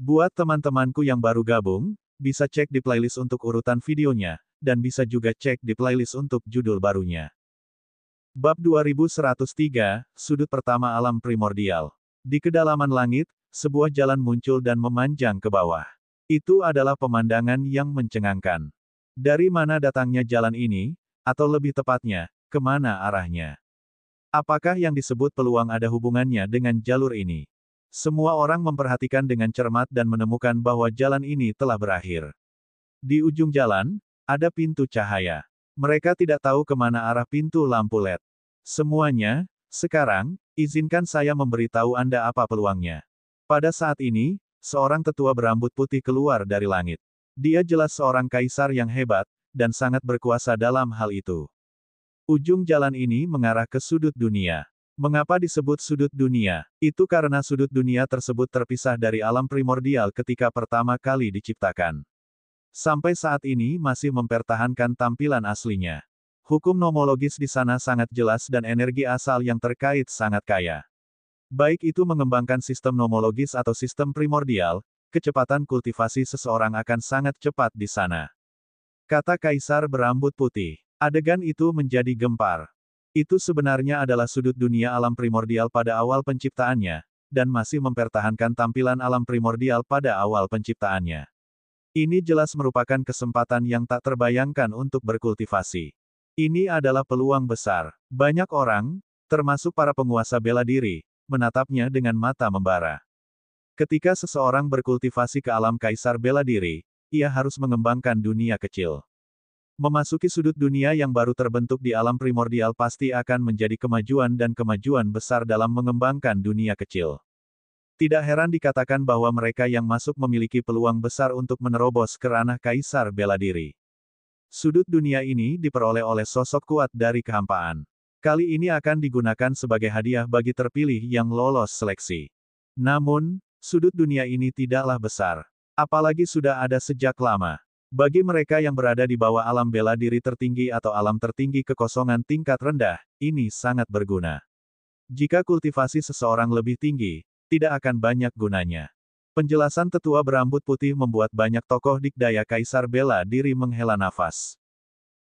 Buat teman-temanku yang baru gabung, bisa cek di playlist untuk urutan videonya, dan bisa juga cek di playlist untuk judul barunya. Bab 2103, Sudut Pertama Alam Primordial. Di kedalaman langit, sebuah jalan muncul dan memanjang ke bawah. Itu adalah pemandangan yang mencengangkan. Dari mana datangnya jalan ini, atau lebih tepatnya, kemana arahnya? Apakah yang disebut peluang ada hubungannya dengan jalur ini? Semua orang memperhatikan dengan cermat dan menemukan bahwa jalan ini telah berakhir. Di ujung jalan, ada pintu cahaya. Mereka tidak tahu kemana arah pintu lampu LED. Semuanya, sekarang, izinkan saya memberitahu Anda apa peluangnya. Pada saat ini, seorang tetua berambut putih keluar dari langit. Dia jelas seorang kaisar yang hebat, dan sangat berkuasa dalam hal itu. Ujung jalan ini mengarah ke sudut dunia. Mengapa disebut sudut dunia? Itu karena sudut dunia tersebut terpisah dari alam primordial ketika pertama kali diciptakan. Sampai saat ini masih mempertahankan tampilan aslinya. Hukum nomologis di sana sangat jelas dan energi asal yang terkait sangat kaya. Baik itu mengembangkan sistem nomologis atau sistem primordial, kecepatan kultivasi seseorang akan sangat cepat di sana. Kata kaisar berambut putih. Adegan itu menjadi gempar. Itu sebenarnya adalah sudut dunia alam primordial pada awal penciptaannya, dan masih mempertahankan tampilan alam primordial pada awal penciptaannya. Ini jelas merupakan kesempatan yang tak terbayangkan untuk berkultivasi. Ini adalah peluang besar. Banyak orang, termasuk para penguasa bela diri, menatapnya dengan mata membara. Ketika seseorang berkultivasi ke alam kaisar bela diri, ia harus mengembangkan dunia kecil. Memasuki sudut dunia yang baru terbentuk di alam primordial pasti akan menjadi kemajuan dan kemajuan besar dalam mengembangkan dunia kecil. Tidak heran dikatakan bahwa mereka yang masuk memiliki peluang besar untuk menerobos ke ranah kaisar bela diri. Sudut dunia ini diperoleh oleh sosok kuat dari kehampaan. Kali ini akan digunakan sebagai hadiah bagi terpilih yang lolos seleksi. Namun, sudut dunia ini tidaklah besar. Apalagi sudah ada sejak lama. Bagi mereka yang berada di bawah alam bela diri tertinggi atau alam tertinggi kekosongan tingkat rendah, ini sangat berguna. Jika kultivasi seseorang lebih tinggi, tidak akan banyak gunanya. Penjelasan tetua berambut putih membuat banyak tokoh dikdaya kaisar bela diri menghela nafas.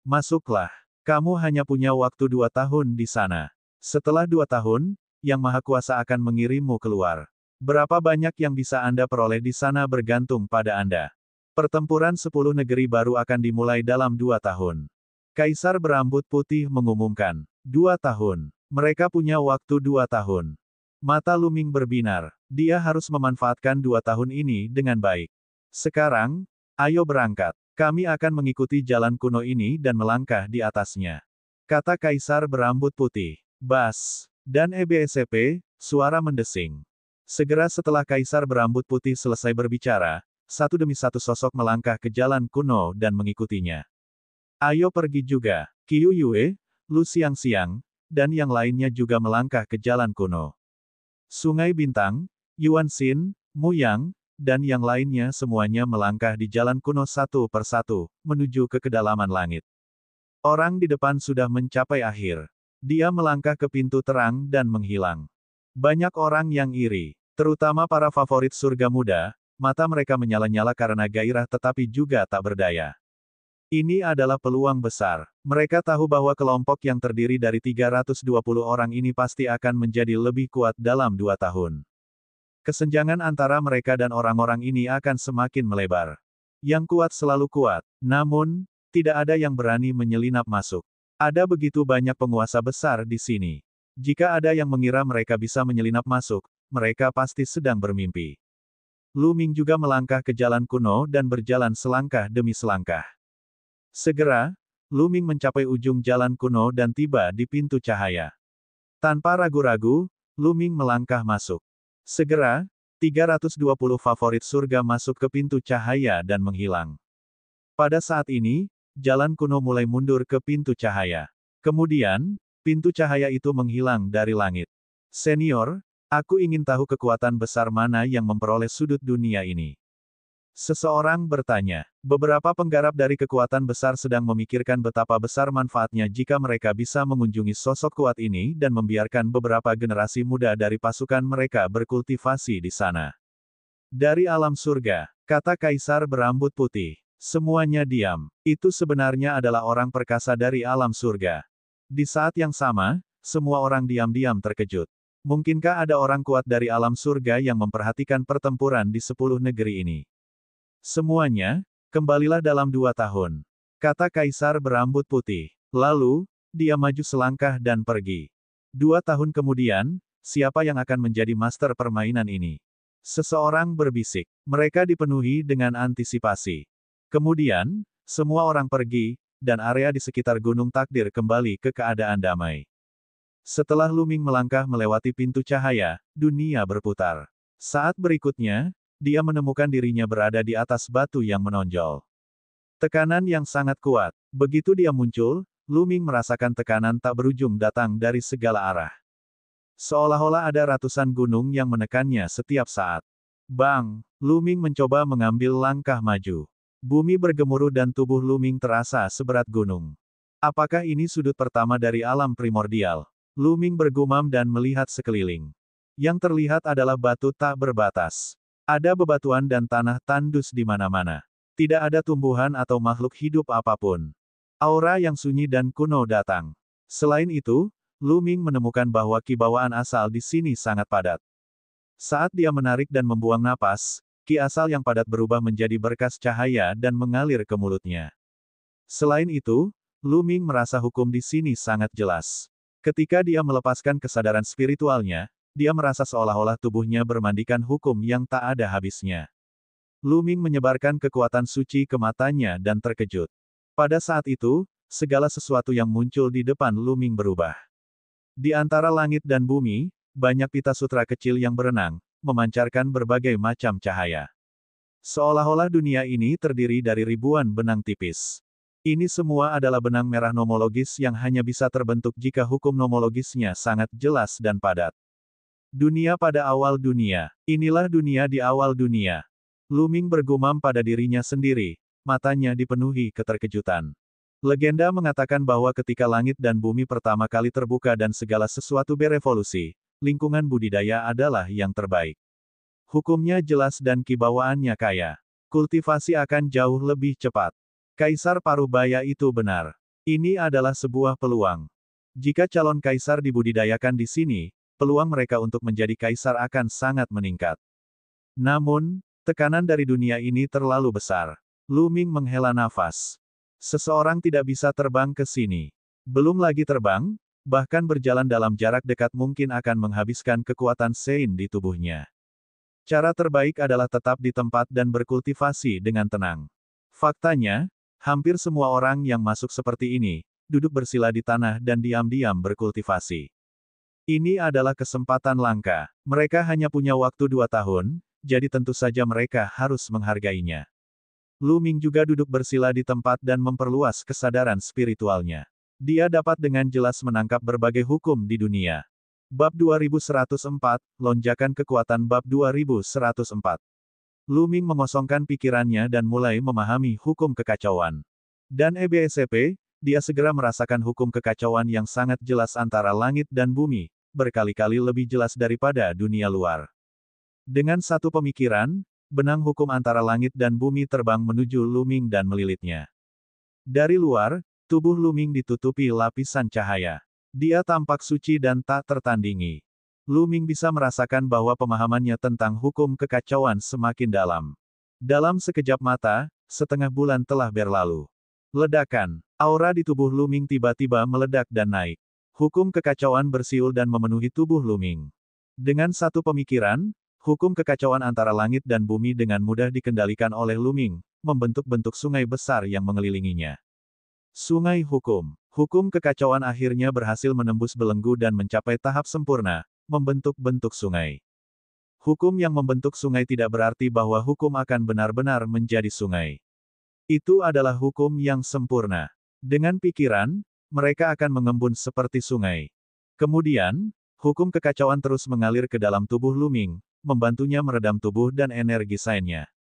Masuklah. Kamu hanya punya waktu 2 tahun di sana. Setelah 2 tahun, Yang Maha Kuasa akan mengirimmu keluar. Berapa banyak yang bisa Anda peroleh di sana bergantung pada Anda. Pertempuran 10 negeri baru akan dimulai dalam 2 tahun. Kaisar berambut putih mengumumkan. 2 tahun. Mereka punya waktu 2 tahun. Mata Lu Ming berbinar. Dia harus memanfaatkan 2 tahun ini dengan baik. Sekarang, ayo berangkat. Kami akan mengikuti jalan kuno ini dan melangkah di atasnya. Kata Kaisar berambut putih. Bas. Dan EBSP, suara mendesing. Segera setelah Kaisar berambut putih selesai berbicara, satu demi satu sosok melangkah ke jalan kuno dan mengikutinya. Ayo pergi juga. Qiu Yue, Lu Xiangxiang, dan yang lainnya juga melangkah ke jalan kuno. Sungai Bintang, Yuan Xin, Mu Yang, dan yang lainnya semuanya melangkah di jalan kuno satu persatu, menuju ke kedalaman langit. Orang di depan sudah mencapai akhir. Dia melangkah ke pintu terang dan menghilang. Banyak orang yang iri, terutama para favorit surga muda. Mata mereka menyala-nyala karena gairah tetapi juga tak berdaya. Ini adalah peluang besar. Mereka tahu bahwa kelompok yang terdiri dari 320 orang ini pasti akan menjadi lebih kuat dalam 2 tahun. Kesenjangan antara mereka dan orang-orang ini akan semakin melebar. Yang kuat selalu kuat, namun, tidak ada yang berani menyelinap masuk. Ada begitu banyak penguasa besar di sini. Jika ada yang mengira mereka bisa menyelinap masuk, mereka pasti sedang bermimpi. Lu Ming juga melangkah ke jalan kuno dan berjalan selangkah demi selangkah. Segera, Lu Ming mencapai ujung jalan kuno dan tiba di pintu cahaya. Tanpa ragu-ragu, Lu Ming melangkah masuk. Segera, 320 favorit surga masuk ke pintu cahaya dan menghilang. Pada saat ini, jalan kuno mulai mundur ke pintu cahaya. Kemudian, pintu cahaya itu menghilang dari langit. Senior, aku ingin tahu kekuatan besar mana yang memperoleh sudut dunia ini. Seseorang bertanya. Beberapa penggarap dari kekuatan besar sedang memikirkan betapa besar manfaatnya jika mereka bisa mengunjungi sosok kuat ini dan membiarkan beberapa generasi muda dari pasukan mereka berkultivasi di sana. Dari alam surga, kata kaisar berambut putih. Semuanya diam. Itu sebenarnya adalah orang perkasa dari alam surga. Di saat yang sama, semua orang diam-diam terkejut. Mungkinkah ada orang kuat dari alam surga yang memperhatikan pertempuran di 10 negeri ini? Semuanya, kembalilah dalam 2 tahun. Kata kaisar berambut putih. Lalu, dia maju selangkah dan pergi. 2 tahun kemudian, siapa yang akan menjadi master permainan ini? Seseorang berbisik. Mereka dipenuhi dengan antisipasi. Kemudian, semua orang pergi, dan area di sekitar Gunung Takdir kembali ke keadaan damai. Setelah Luming melangkah melewati pintu cahaya, dunia berputar. Saat berikutnya, dia menemukan dirinya berada di atas batu yang menonjol. Tekanan yang sangat kuat. Begitu dia muncul, Luming merasakan tekanan tak berujung datang dari segala arah. Seolah-olah ada ratusan gunung yang menekannya setiap saat. Bang! Luming mencoba mengambil langkah maju. Bumi bergemuruh dan tubuh Luming terasa seberat gunung. Apakah ini sudut pertama dari alam primordial? Luming bergumam dan melihat sekeliling. Yang terlihat adalah batu tak berbatas. Ada bebatuan dan tanah tandus di mana-mana. Tidak ada tumbuhan atau makhluk hidup apapun. Aura yang sunyi dan kuno datang. Selain itu, Luming menemukan bahwa kibawaan asal di sini sangat padat. Saat dia menarik dan membuang napas, ki asal yang padat berubah menjadi berkas cahaya dan mengalir ke mulutnya. Selain itu, Luming merasa hukum di sini sangat jelas. Ketika dia melepaskan kesadaran spiritualnya, dia merasa seolah-olah tubuhnya bermandikan hukum yang tak ada habisnya. Luming menyebarkan kekuatan suci ke matanya dan terkejut. Pada saat itu, segala sesuatu yang muncul di depan Luming berubah. Di antara langit dan bumi, banyak pita sutra kecil yang berenang, memancarkan berbagai macam cahaya. Seolah-olah dunia ini terdiri dari ribuan benang tipis. Ini semua adalah benang merah nomologis yang hanya bisa terbentuk jika hukum nomologisnya sangat jelas dan padat. Dunia pada awal dunia. Inilah dunia di awal dunia. Luming bergumam pada dirinya sendiri, matanya dipenuhi keterkejutan. Legenda mengatakan bahwa ketika langit dan bumi pertama kali terbuka dan segala sesuatu berevolusi, lingkungan budidaya adalah yang terbaik. Hukumnya jelas dan kibawaannya kaya. Kultivasi akan jauh lebih cepat. Kaisar Parubaya itu benar. Ini adalah sebuah peluang. Jika calon kaisar dibudidayakan di sini, peluang mereka untuk menjadi kaisar akan sangat meningkat. Namun, tekanan dari dunia ini terlalu besar. Luming menghela nafas. Seseorang tidak bisa terbang ke sini. Belum lagi terbang, bahkan berjalan dalam jarak dekat mungkin akan menghabiskan kekuatan Sein di tubuhnya. Cara terbaik adalah tetap di tempat dan berkultivasi dengan tenang. Faktanya, hampir semua orang yang masuk seperti ini, duduk bersila di tanah dan diam-diam berkultivasi. Ini adalah kesempatan langka. Mereka hanya punya waktu 2 tahun, jadi tentu saja mereka harus menghargainya. Luming juga duduk bersila di tempat dan memperluas kesadaran spiritualnya. Dia dapat dengan jelas menangkap berbagai hukum di dunia. Bab 2104, Lonjakan Kekuatan Bab 2104. Luming mengosongkan pikirannya dan mulai memahami hukum kekacauan. Dan EBSP, dia segera merasakan hukum kekacauan yang sangat jelas antara langit dan bumi, berkali-kali lebih jelas daripada dunia luar. Dengan satu pemikiran, benang hukum antara langit dan bumi terbang menuju Luming dan melilitnya. Dari luar, tubuh Luming ditutupi lapisan cahaya. Dia tampak suci dan tak tertandingi. Luming bisa merasakan bahwa pemahamannya tentang hukum kekacauan semakin dalam. Dalam sekejap mata, setengah bulan telah berlalu. Ledakan. Aura di tubuh Luming tiba-tiba meledak dan naik. Hukum kekacauan bersiul dan memenuhi tubuh Luming. Dengan satu pemikiran, hukum kekacauan antara langit dan bumi dengan mudah dikendalikan oleh Luming, membentuk bentuk sungai besar yang mengelilinginya. Sungai hukum. Hukum kekacauan akhirnya berhasil menembus belenggu dan mencapai tahap sempurna, membentuk bentuk sungai. Hukum yang membentuk sungai tidak berarti bahwa hukum akan benar-benar menjadi sungai. Itu adalah hukum yang sempurna. Dengan pikiran, mereka akan mengembun seperti sungai. Kemudian, hukum kekacauan terus mengalir ke dalam tubuh Luming, membantunya meredam tubuh dan energi Sainnya.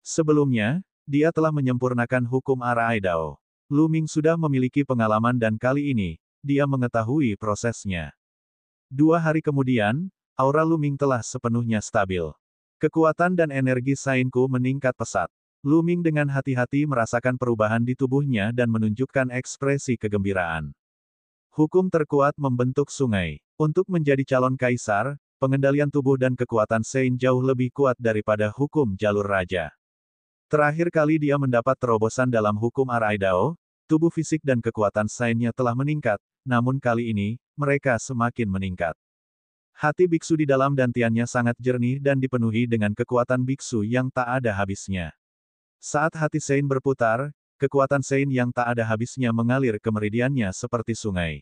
Sebelumnya, dia telah menyempurnakan hukum Araidao. Luming sudah memiliki pengalaman dan kali ini, dia mengetahui prosesnya. 2 hari kemudian, aura Luming telah sepenuhnya stabil. Kekuatan dan energi Sainku meningkat pesat. Lu Ming dengan hati-hati merasakan perubahan di tubuhnya dan menunjukkan ekspresi kegembiraan. Hukum terkuat membentuk sungai. Untuk menjadi calon kaisar, pengendalian tubuh dan kekuatan Sein jauh lebih kuat daripada hukum jalur raja. Terakhir kali dia mendapat terobosan dalam hukum Araidao, tubuh fisik dan kekuatan Seinnya telah meningkat, namun kali ini, mereka semakin meningkat. Hati biksu di dalam dantiannya sangat jernih dan dipenuhi dengan kekuatan biksu yang tak ada habisnya. Saat hati Sein berputar, kekuatan Sein yang tak ada habisnya mengalir ke meridiannya seperti sungai.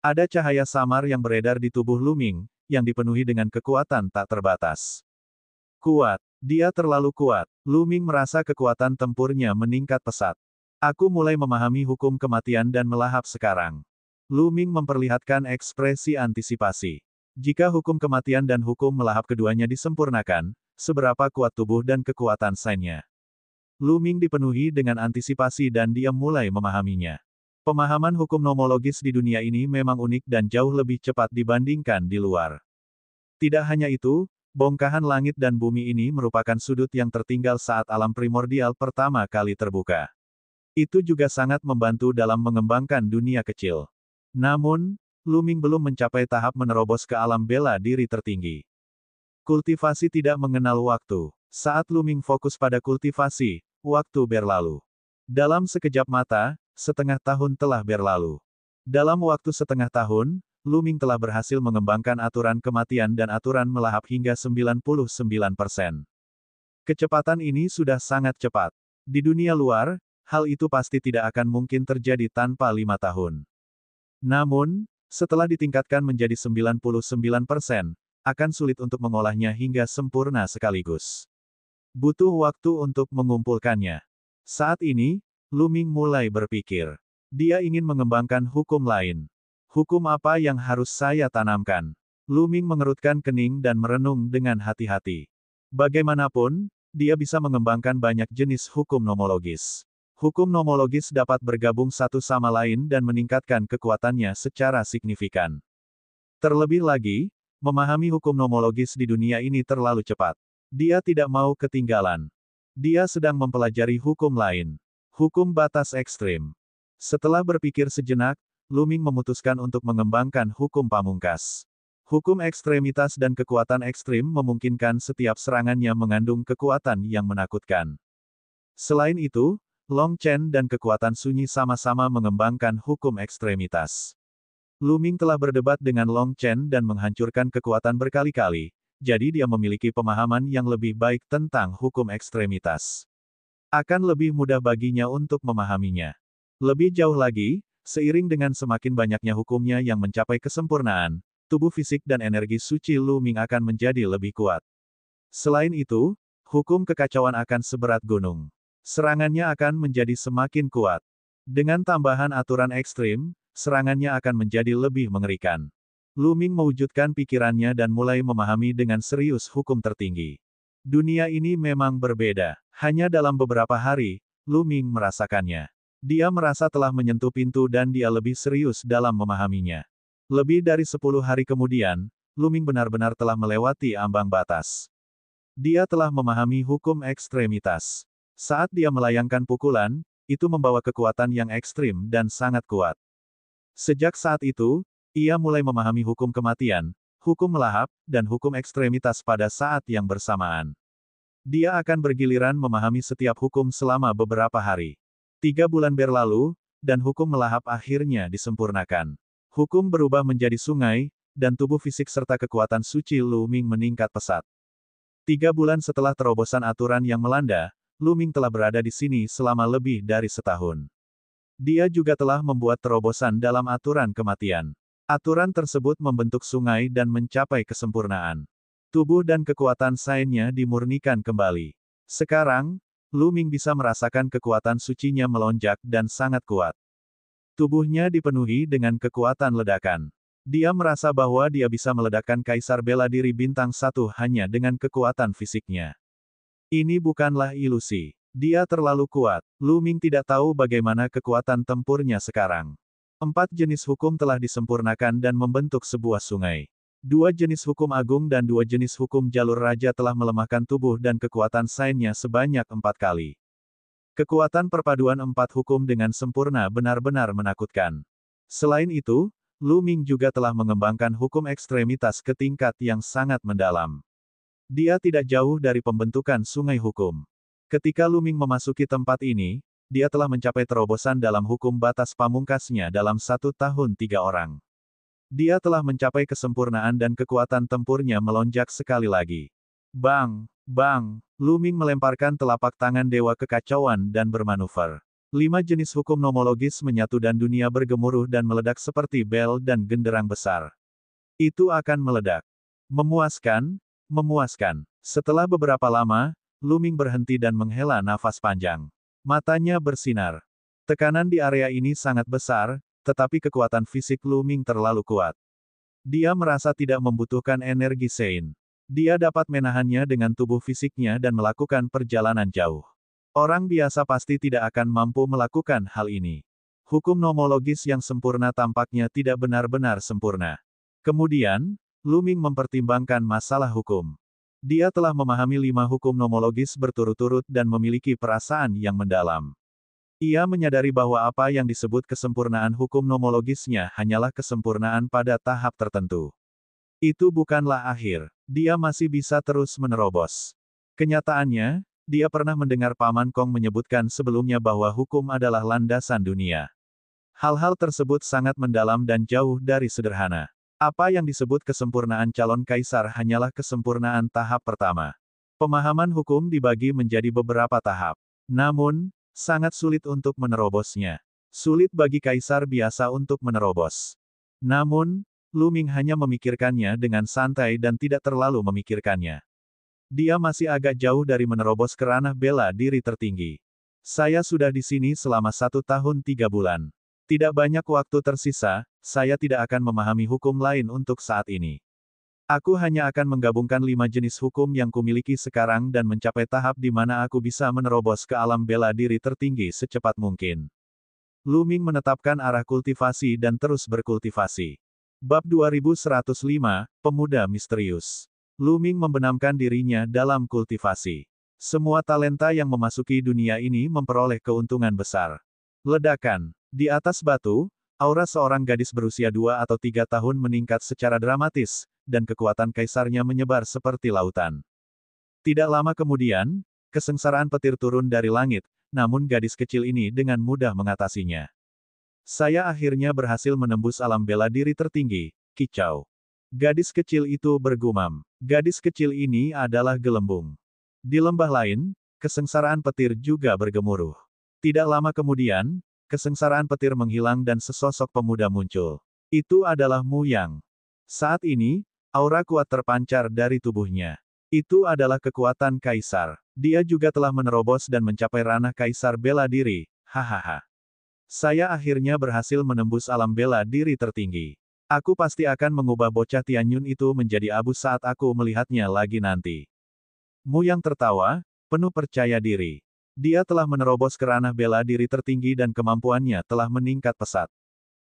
Ada cahaya samar yang beredar di tubuh Lu Ming, yang dipenuhi dengan kekuatan tak terbatas. Kuat. Dia terlalu kuat. Lu Ming merasa kekuatan tempurnya meningkat pesat. Aku mulai memahami hukum kematian dan melahap sekarang. Lu Ming memperlihatkan ekspresi antisipasi. Jika hukum kematian dan hukum melahap keduanya disempurnakan, seberapa kuat tubuh dan kekuatan Seinnya? Lu Ming dipenuhi dengan antisipasi dan dia mulai memahaminya. Pemahaman hukum nomologis di dunia ini memang unik dan jauh lebih cepat dibandingkan di luar. Tidak hanya itu, bongkahan langit dan bumi ini merupakan sudut yang tertinggal saat alam primordial pertama kali terbuka. Itu juga sangat membantu dalam mengembangkan dunia kecil. Namun, Lu Ming belum mencapai tahap menerobos ke alam bela diri tertinggi. Kultivasi tidak mengenal waktu. Saat Lu Ming fokus pada kultivasi, waktu berlalu. Dalam sekejap mata, setengah tahun telah berlalu. Dalam waktu setengah tahun, Lu Ming telah berhasil mengembangkan aturan kematian dan aturan melahap hingga 99%. Kecepatan ini sudah sangat cepat. Di dunia luar, hal itu pasti tidak akan mungkin terjadi tanpa 5 tahun. Namun, setelah ditingkatkan menjadi 99%, akan sulit untuk mengolahnya hingga sempurna sekaligus. Butuh waktu untuk mengumpulkannya. Saat ini, Lu Ming mulai berpikir. Dia ingin mengembangkan hukum lain. Hukum apa yang harus saya tanamkan? Lu Ming mengerutkan kening dan merenung dengan hati-hati. Bagaimanapun, dia bisa mengembangkan banyak jenis hukum nomologis. Hukum nomologis dapat bergabung satu sama lain dan meningkatkan kekuatannya secara signifikan. Terlebih lagi, memahami hukum nomologis di dunia ini terlalu cepat. Dia tidak mau ketinggalan. Dia sedang mempelajari hukum lain. Hukum batas ekstrim. Setelah berpikir sejenak, Lu Ming memutuskan untuk mengembangkan hukum pamungkas. Hukum ekstremitas dan kekuatan ekstrim memungkinkan setiap serangannya mengandung kekuatan yang menakutkan. Selain itu, Long Chen dan kekuatan sunyi sama-sama mengembangkan hukum ekstremitas. Lu Ming telah berdebat dengan Long Chen dan menghancurkan kekuatan berkali-kali, jadi dia memiliki pemahaman yang lebih baik tentang hukum ekstremitas. Akan lebih mudah baginya untuk memahaminya. Lebih jauh lagi, seiring dengan semakin banyaknya hukumnya yang mencapai kesempurnaan, tubuh fisik dan energi suci Lu Ming akan menjadi lebih kuat. Selain itu, hukum kekacauan akan seberat gunung. Serangannya akan menjadi semakin kuat. Dengan tambahan aturan ekstrim, serangannya akan menjadi lebih mengerikan. Lu Ming mewujudkan pikirannya dan mulai memahami dengan serius hukum tertinggi. Dunia ini memang berbeda. Hanya dalam beberapa hari, Lu Ming merasakannya. Dia merasa telah menyentuh pintu dan dia lebih serius dalam memahaminya. Lebih dari 10 hari kemudian, Lu Ming benar-benar telah melewati ambang batas. Dia telah memahami hukum ekstremitas. Saat dia melayangkan pukulan, itu membawa kekuatan yang ekstrim dan sangat kuat. Sejak saat itu, ia mulai memahami hukum kematian, hukum melahap, dan hukum ekstremitas pada saat yang bersamaan. Dia akan bergiliran memahami setiap hukum selama beberapa hari. 3 bulan berlalu, dan hukum melahap akhirnya disempurnakan. Hukum berubah menjadi sungai, dan tubuh fisik serta kekuatan suci Lu Ming meningkat pesat. 3 bulan setelah terobosan aturan yang melanda, Lu Ming telah berada di sini selama lebih dari setahun. Dia juga telah membuat terobosan dalam aturan kematian. Aturan tersebut membentuk sungai dan mencapai kesempurnaan. Tubuh dan kekuatan Seinnya dimurnikan kembali. Sekarang, Lu Ming bisa merasakan kekuatan sucinya melonjak dan sangat kuat. Tubuhnya dipenuhi dengan kekuatan ledakan. Dia merasa bahwa dia bisa meledakkan Kaisar Bela Diri Bintang 1 hanya dengan kekuatan fisiknya. Ini bukanlah ilusi. Dia terlalu kuat. Lu Ming tidak tahu bagaimana kekuatan tempurnya sekarang. 4 jenis hukum telah disempurnakan dan membentuk sebuah sungai. Dua jenis hukum agung dan dua jenis hukum jalur raja telah melemahkan tubuh dan kekuatan sainnya sebanyak 4 kali. Kekuatan perpaduan 4 hukum dengan sempurna benar-benar menakutkan. Selain itu, Lu Ming juga telah mengembangkan hukum ekstremitas ke tingkat yang sangat mendalam. Dia tidak jauh dari pembentukan sungai hukum. Ketika Lu Ming memasuki tempat ini, dia telah mencapai terobosan dalam hukum batas pamungkasnya dalam 1 tahun 3 orang. Dia telah mencapai kesempurnaan dan kekuatan tempurnya melonjak sekali lagi. Bang! Bang! Lu Ming melemparkan telapak tangan dewa kekacauan dan bermanuver. 5 jenis hukum nomologis menyatu dan dunia bergemuruh dan meledak seperti bel dan genderang besar. Itu akan meledak. Memuaskan, memuaskan. Setelah beberapa lama, Lu Ming berhenti dan menghela nafas panjang. Matanya bersinar. Tekanan di area ini sangat besar, tetapi kekuatan fisik Lu Ming terlalu kuat. Dia merasa tidak membutuhkan energi Sein. Dia dapat menahannya dengan tubuh fisiknya dan melakukan perjalanan jauh. Orang biasa pasti tidak akan mampu melakukan hal ini. Hukum nomologis yang sempurna tampaknya tidak benar-benar sempurna. Kemudian, Lu Ming mempertimbangkan masalah hukum. Dia telah memahami 5 hukum nomologis berturut-turut dan memiliki perasaan yang mendalam. Ia menyadari bahwa apa yang disebut kesempurnaan hukum nomologisnya hanyalah kesempurnaan pada tahap tertentu. Itu bukanlah akhir. Dia masih bisa terus menerobos. Kenyataannya, dia pernah mendengar Paman Kong menyebutkan sebelumnya bahwa hukum adalah landasan dunia. Hal-hal tersebut sangat mendalam dan jauh dari sederhana. Apa yang disebut kesempurnaan calon kaisar hanyalah kesempurnaan tahap pertama. Pemahaman hukum dibagi menjadi beberapa tahap. Namun, sangat sulit untuk menerobosnya. Sulit bagi kaisar biasa untuk menerobos. Namun, Lu Ming hanya memikirkannya dengan santai dan tidak terlalu memikirkannya. Dia masih agak jauh dari menerobos ke ranah bela diri tertinggi. Saya sudah di sini selama 1 tahun 3 bulan. Tidak banyak waktu tersisa, saya tidak akan memahami hukum lain untuk saat ini. Aku hanya akan menggabungkan 5 jenis hukum yang kumiliki sekarang dan mencapai tahap di mana aku bisa menerobos ke alam bela diri tertinggi secepat mungkin. Lu Ming menetapkan arah kultivasi dan terus berkultivasi. Bab 2105, Pemuda Misterius. Lu Ming membenamkan dirinya dalam kultivasi. Semua talenta yang memasuki dunia ini memperoleh keuntungan besar. Ledakan. Di atas batu, aura seorang gadis berusia 2 atau 3 tahun meningkat secara dramatis, dan kekuatan kaisarnya menyebar seperti lautan. Tidak lama kemudian, kesengsaraan petir turun dari langit, namun gadis kecil ini dengan mudah mengatasinya. Saya akhirnya berhasil menembus alam bela diri tertinggi, kicau. Gadis kecil itu bergumam. Gadis kecil ini adalah gelembung. Di lembah lain, kesengsaraan petir juga bergemuruh. Tidak lama kemudian, kesengsaraan petir menghilang dan sesosok pemuda muncul. Itu adalah Mu Yang. Saat ini, aura kuat terpancar dari tubuhnya. Itu adalah kekuatan kaisar. Dia juga telah menerobos dan mencapai ranah kaisar bela diri, hahaha. Saya akhirnya berhasil menembus alam bela diri tertinggi. Aku pasti akan mengubah bocah Tianyun itu menjadi abu saat aku melihatnya lagi nanti. Mu Yang tertawa, penuh percaya diri. Dia telah menerobos ke ranah bela diri tertinggi dan kemampuannya telah meningkat pesat.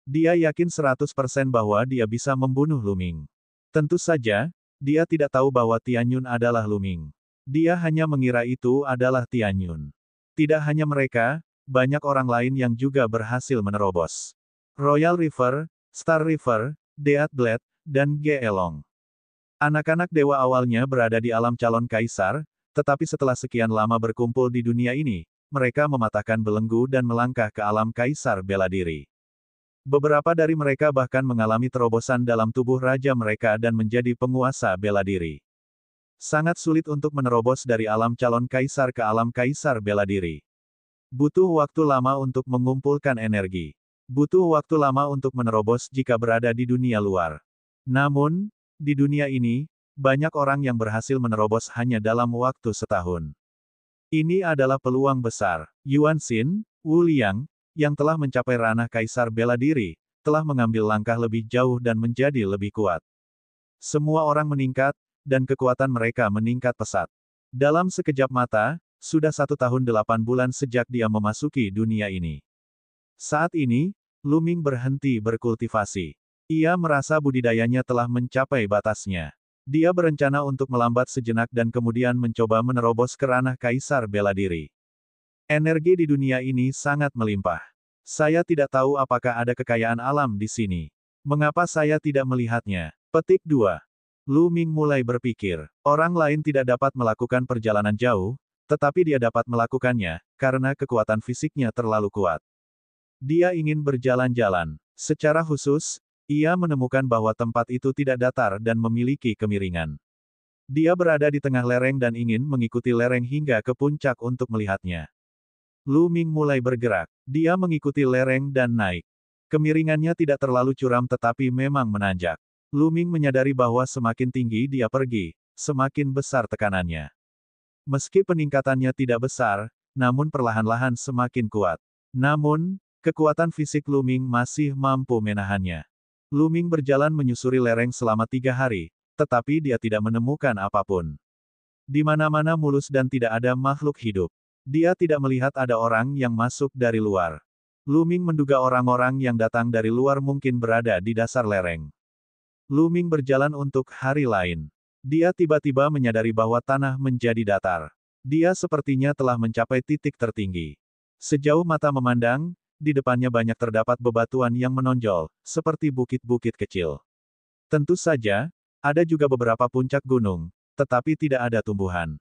Dia yakin 100% bahwa dia bisa membunuh Lu Ming. Tentu saja, dia tidak tahu bahwa Tianyun adalah Lu Ming. Dia hanya mengira itu adalah Tianyun. Tidak hanya mereka, banyak orang lain yang juga berhasil menerobos. Royal River, Star River, Death Blade, dan Ge Elong. Anak-anak dewa awalnya berada di alam calon kaisar, tetapi setelah sekian lama berkumpul di dunia ini, mereka mematahkan belenggu dan melangkah ke alam kaisar bela diri. Beberapa dari mereka bahkan mengalami terobosan dalam tubuh raja mereka dan menjadi penguasa bela diri. Sangat sulit untuk menerobos dari alam calon kaisar ke alam kaisar bela diri. Butuh waktu lama untuk mengumpulkan energi. Butuh waktu lama untuk menerobos jika berada di dunia luar. Namun, di dunia ini, banyak orang yang berhasil menerobos hanya dalam waktu setahun. Ini adalah peluang besar. Yuan Xin, Wu Liang, yang telah mencapai ranah kaisar bela diri, telah mengambil langkah lebih jauh dan menjadi lebih kuat. Semua orang meningkat, dan kekuatan mereka meningkat pesat. Dalam sekejap mata, sudah 1 tahun 8 bulan sejak dia memasuki dunia ini. Saat ini, Lu Ming berhenti berkultivasi. Ia merasa budidayanya telah mencapai batasnya. Dia berencana untuk melambat sejenak dan kemudian mencoba menerobos ke ranah kaisar bela diri. Energi di dunia ini sangat melimpah. Saya tidak tahu apakah ada kekayaan alam di sini. Mengapa saya tidak melihatnya? Petik 2. Lu Ming mulai berpikir. Orang lain tidak dapat melakukan perjalanan jauh, tetapi dia dapat melakukannya, karena kekuatan fisiknya terlalu kuat. Dia ingin berjalan-jalan. Secara khusus, ia menemukan bahwa tempat itu tidak datar dan memiliki kemiringan. Dia berada di tengah lereng dan ingin mengikuti lereng hingga ke puncak untuk melihatnya. Lu Ming mulai bergerak. Dia mengikuti lereng dan naik. Kemiringannya tidak terlalu curam tetapi memang menanjak. Lu Ming menyadari bahwa semakin tinggi dia pergi, semakin besar tekanannya. Meski peningkatannya tidak besar, namun perlahan-lahan semakin kuat. Namun, kekuatan fisik Lu Ming masih mampu menahannya. Lu Ming berjalan menyusuri lereng selama 3 hari, tetapi dia tidak menemukan apapun. Di mana-mana mulus dan tidak ada makhluk hidup. Dia tidak melihat ada orang yang masuk dari luar. Lu Ming menduga orang-orang yang datang dari luar mungkin berada di dasar lereng. Lu Ming berjalan untuk hari lain. Dia tiba-tiba menyadari bahwa tanah menjadi datar. Dia sepertinya telah mencapai titik tertinggi. Sejauh mata memandang, di depannya banyak terdapat bebatuan yang menonjol, seperti bukit-bukit kecil. Tentu saja, ada juga beberapa puncak gunung, tetapi tidak ada tumbuhan.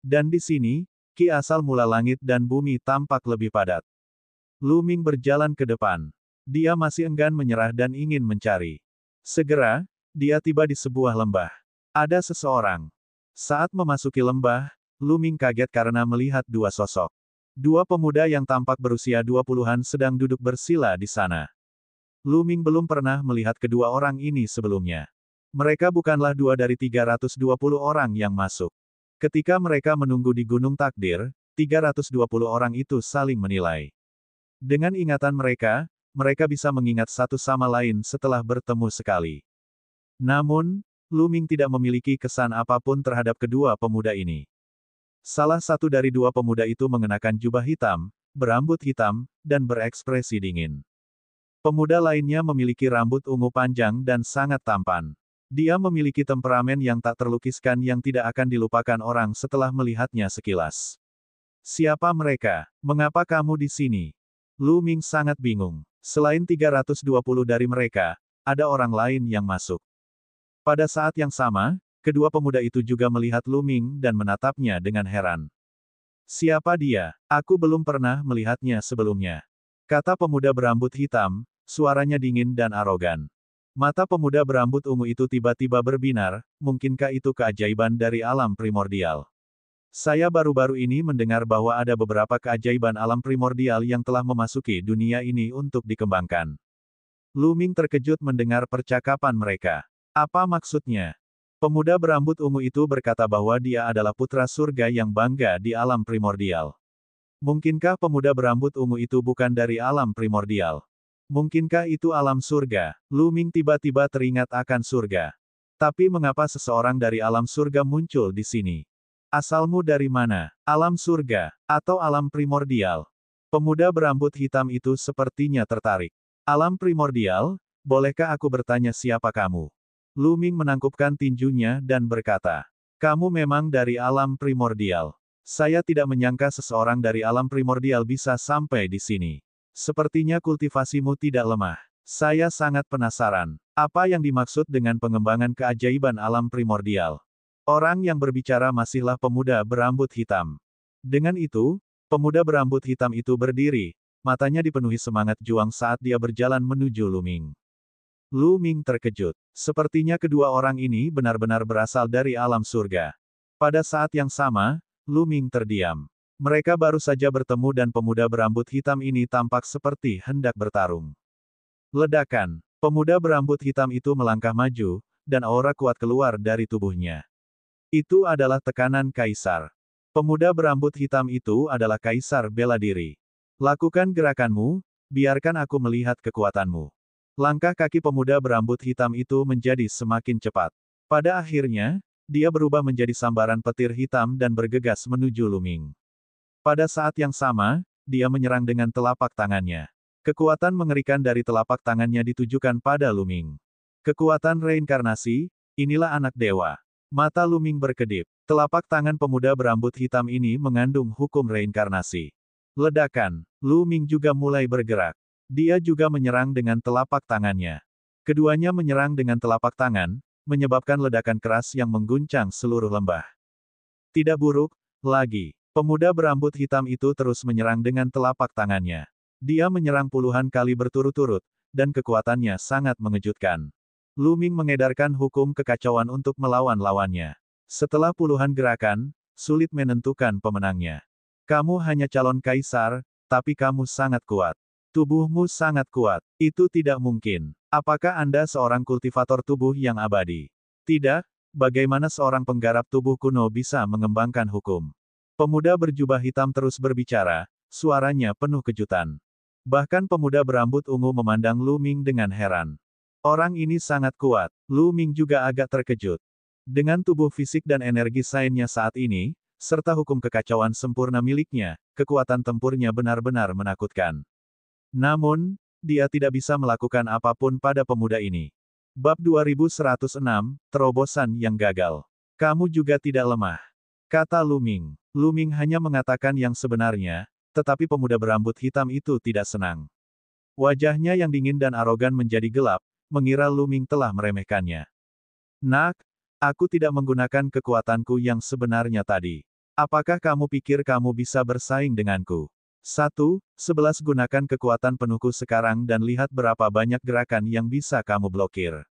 Dan di sini, ki asal mula langit dan bumi tampak lebih padat. Lu Ming berjalan ke depan. Dia masih enggan menyerah dan ingin mencari. Segera, dia tiba di sebuah lembah. Ada seseorang. Saat memasuki lembah, Lu Ming kaget karena melihat 2 sosok. 2 pemuda yang tampak berusia 20-an sedang duduk bersila di sana. Lu Ming belum pernah melihat kedua orang ini sebelumnya. Mereka bukanlah 2 dari 320 orang yang masuk. Ketika mereka menunggu di Gunung Takdir, 320 orang itu saling menilai. Dengan ingatan mereka, mereka bisa mengingat satu sama lain setelah bertemu sekali. Namun, Lu Ming tidak memiliki kesan apapun terhadap kedua pemuda ini. Salah satu dari 2 pemuda itu mengenakan jubah hitam, berambut hitam, dan berekspresi dingin. Pemuda lainnya memiliki rambut ungu panjang dan sangat tampan. Dia memiliki temperamen yang tak terlukiskan yang tidak akan dilupakan orang setelah melihatnya sekilas. Siapa mereka? Mengapa kamu di sini? Lu Ming sangat bingung. Selain 320 dari mereka, ada orang lain yang masuk. Pada saat yang sama, kedua pemuda itu juga melihat Lu Ming dan menatapnya dengan heran. Siapa dia? Aku belum pernah melihatnya sebelumnya. Kata pemuda berambut hitam, suaranya dingin dan arogan. Mata pemuda berambut ungu itu tiba-tiba berbinar, mungkinkah itu keajaiban dari alam primordial? Saya baru-baru ini mendengar bahwa ada beberapa keajaiban alam primordial yang telah memasuki dunia ini untuk dikembangkan. Lu Ming terkejut mendengar percakapan mereka. Apa maksudnya? Pemuda berambut ungu itu berkata bahwa dia adalah putra surga yang bangga di alam primordial. Mungkinkah pemuda berambut ungu itu bukan dari alam primordial? Mungkinkah itu alam surga? Lu Ming tiba-tiba teringat akan surga. Tapi mengapa seseorang dari alam surga muncul di sini? Asalmu dari mana? Alam surga, atau alam primordial? Pemuda berambut hitam itu sepertinya tertarik. Alam primordial? Bolehkah aku bertanya siapa kamu? Lu Ming menangkupkan tinjunya dan berkata, kamu memang dari alam primordial. Saya tidak menyangka seseorang dari alam primordial bisa sampai di sini. Sepertinya kultivasimu tidak lemah. Saya sangat penasaran. Apa yang dimaksud dengan pengembangan keajaiban alam primordial? Orang yang berbicara masihlah pemuda berambut hitam. Dengan itu, pemuda berambut hitam itu berdiri, matanya dipenuhi semangat juang saat dia berjalan menuju Lu Ming. Lu Ming terkejut. Sepertinya kedua orang ini benar-benar berasal dari alam surga. Pada saat yang sama, Lu Ming terdiam. Mereka baru saja bertemu dan pemuda berambut hitam ini tampak seperti hendak bertarung. Ledakan. Pemuda berambut hitam itu melangkah maju, dan aura kuat keluar dari tubuhnya. Itu adalah tekanan kaisar. Pemuda berambut hitam itu adalah kaisar bela diri. Lakukan gerakanmu, biarkan aku melihat kekuatanmu. Langkah kaki pemuda berambut hitam itu menjadi semakin cepat. Pada akhirnya, dia berubah menjadi sambaran petir hitam dan bergegas menuju Lu Ming. Pada saat yang sama, dia menyerang dengan telapak tangannya. Kekuatan mengerikan dari telapak tangannya ditujukan pada Lu Ming. Kekuatan reinkarnasi, inilah anak dewa. Mata Lu Ming berkedip. Telapak tangan pemuda berambut hitam ini mengandung hukum reinkarnasi. Ledakan, Lu Ming juga mulai bergerak. Dia juga menyerang dengan telapak tangannya. Keduanya menyerang dengan telapak tangan, menyebabkan ledakan keras yang mengguncang seluruh lembah. Tidak buruk, lagi. Pemuda berambut hitam itu terus menyerang dengan telapak tangannya. Dia menyerang puluhan kali berturut-turut, dan kekuatannya sangat mengejutkan. Lu Ming mengedarkan hukum kekacauan untuk melawan lawannya. Setelah puluhan gerakan, sulit menentukan pemenangnya. Kamu hanya calon kaisar, tapi kamu sangat kuat. Tubuhmu sangat kuat. Itu tidak mungkin. Apakah Anda seorang kultivator tubuh yang abadi? Tidak, bagaimana seorang penggarap tubuh kuno bisa mengembangkan hukum? Pemuda berjubah hitam terus berbicara, suaranya penuh kejutan. Bahkan pemuda berambut ungu memandang Lu Ming dengan heran. Orang ini sangat kuat. Lu Ming juga agak terkejut. Dengan tubuh fisik dan energi sainsnya saat ini, serta hukum kekacauan sempurna miliknya, kekuatan tempurnya benar-benar menakutkan. Namun, dia tidak bisa melakukan apapun pada pemuda ini. Bab 2106, Terobosan yang Gagal. Kamu juga tidak lemah, kata Lu Ming. Lu Ming hanya mengatakan yang sebenarnya, tetapi pemuda berambut hitam itu tidak senang. Wajahnya yang dingin dan arogan menjadi gelap, mengira Lu Ming telah meremehkannya. Nak, aku tidak menggunakan kekuatanku yang sebenarnya tadi. Apakah kamu pikir kamu bisa bersaing denganku? 1. 11 Gunakan kekuatan penuhku sekarang dan lihat berapa banyak gerakan yang bisa kamu blokir.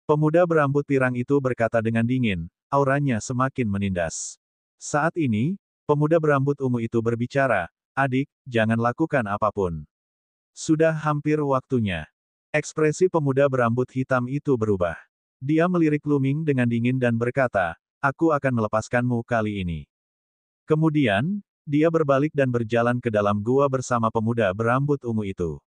Pemuda berambut pirang itu berkata dengan dingin, auranya semakin menindas. Saat ini, pemuda berambut ungu itu berbicara, adik, jangan lakukan apapun. Sudah hampir waktunya. Ekspresi pemuda berambut hitam itu berubah. Dia melirik Lu Ming dengan dingin dan berkata, aku akan melepaskanmu kali ini. Kemudian, dia berbalik dan berjalan ke dalam gua bersama pemuda berambut ungu itu.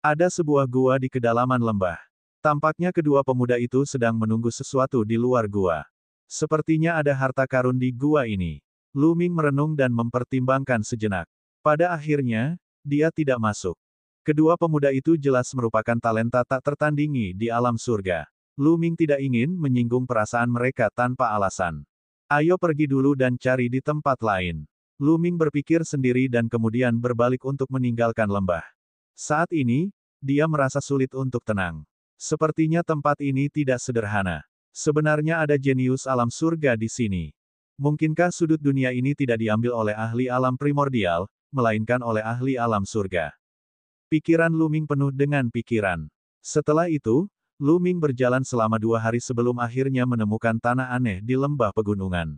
Ada sebuah gua di kedalaman lembah. Tampaknya kedua pemuda itu sedang menunggu sesuatu di luar gua. Sepertinya ada harta karun di gua ini. Lu Ming merenung dan mempertimbangkan sejenak. Pada akhirnya, dia tidak masuk. Kedua pemuda itu jelas merupakan talenta tak tertandingi di alam surga. Lu Ming tidak ingin menyinggung perasaan mereka tanpa alasan. Ayo pergi dulu dan cari di tempat lain. Lu Ming berpikir sendiri dan kemudian berbalik untuk meninggalkan lembah. Saat ini, dia merasa sulit untuk tenang. Sepertinya tempat ini tidak sederhana. Sebenarnya ada jenius alam surga di sini. Mungkinkah sudut dunia ini tidak diambil oleh ahli alam primordial, melainkan oleh ahli alam surga? Pikiran Lu Ming penuh dengan pikiran. Setelah itu, Lu Ming berjalan selama 2 hari sebelum akhirnya menemukan tanah aneh di lembah pegunungan.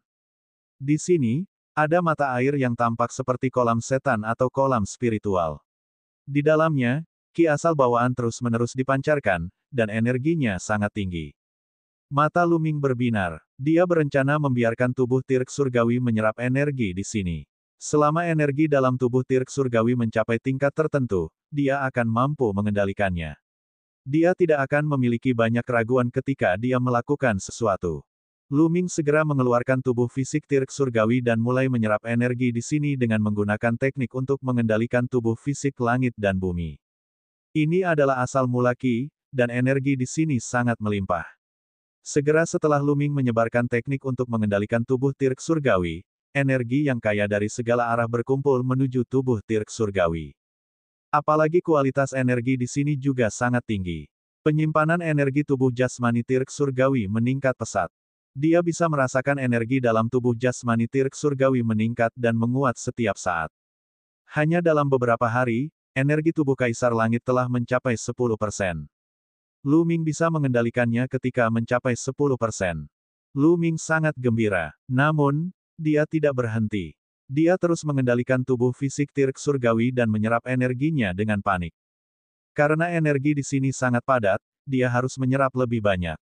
Di sini, ada mata air yang tampak seperti kolam setan atau kolam spiritual. Di dalamnya, ki asal bawaan terus-menerus dipancarkan, dan energinya sangat tinggi. Mata Lu Ming berbinar. Dia berencana membiarkan tubuh Tirk Surgawi menyerap energi di sini. Selama energi dalam tubuh Tirk Surgawi mencapai tingkat tertentu, dia akan mampu mengendalikannya. Dia tidak akan memiliki banyak keraguan ketika dia melakukan sesuatu. Lu Ming segera mengeluarkan tubuh fisik Tirk Surgawi dan mulai menyerap energi di sini dengan menggunakan teknik untuk mengendalikan tubuh fisik langit dan bumi. Ini adalah asal mula ki, dan energi di sini sangat melimpah. Segera setelah Lu Ming menyebarkan teknik untuk mengendalikan tubuh Tirk Surgawi, energi yang kaya dari segala arah berkumpul menuju tubuh Tirk Surgawi. Apalagi kualitas energi di sini juga sangat tinggi. Penyimpanan energi tubuh jasmani Tirk Surgawi meningkat pesat. Dia bisa merasakan energi dalam tubuh jasmani Tirk Surgawi meningkat dan menguat setiap saat. Hanya dalam beberapa hari, energi tubuh Kaisar Langit telah mencapai 10%. Lu Ming bisa mengendalikannya ketika mencapai 10%. Lu Ming sangat gembira. Namun, dia tidak berhenti. Dia terus mengendalikan tubuh fisik Tirk Surgawi dan menyerap energinya dengan panik. Karena energi di sini sangat padat, dia harus menyerap lebih banyak.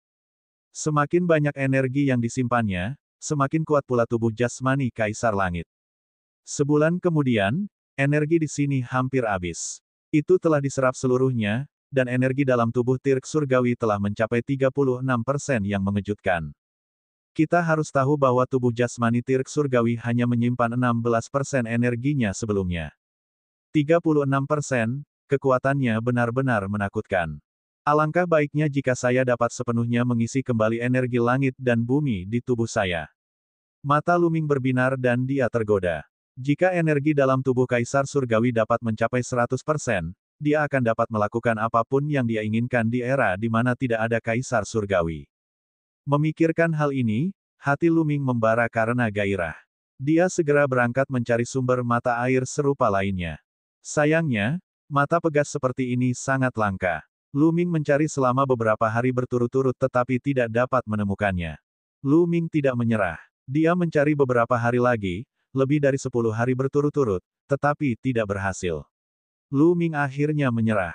Semakin banyak energi yang disimpannya, semakin kuat pula tubuh jasmani Kaisar Langit. Sebulan kemudian, energi di sini hampir habis. Itu telah diserap seluruhnya, dan energi dalam tubuh Tirk Surgawi telah mencapai 36% yang mengejutkan. Kita harus tahu bahwa tubuh jasmani Tirk Surgawi hanya menyimpan 16% energinya sebelumnya. 36%, kekuatannya benar-benar menakutkan. Alangkah baiknya jika saya dapat sepenuhnya mengisi kembali energi langit dan bumi di tubuh saya. Mata Luming berbinar dan dia tergoda. Jika energi dalam tubuh Kaisar Surgawi dapat mencapai 100%, dia akan dapat melakukan apapun yang dia inginkan di era di mana tidak ada Kaisar Surgawi. Memikirkan hal ini, hati Luming membara karena gairah. Dia segera berangkat mencari sumber mata air serupa lainnya. Sayangnya, mata pegas seperti ini sangat langka. Luming mencari selama beberapa hari berturut-turut tetapi tidak dapat menemukannya. Luming tidak menyerah. Dia mencari beberapa hari lagi, lebih dari 10 hari berturut-turut, tetapi tidak berhasil. Luming akhirnya menyerah.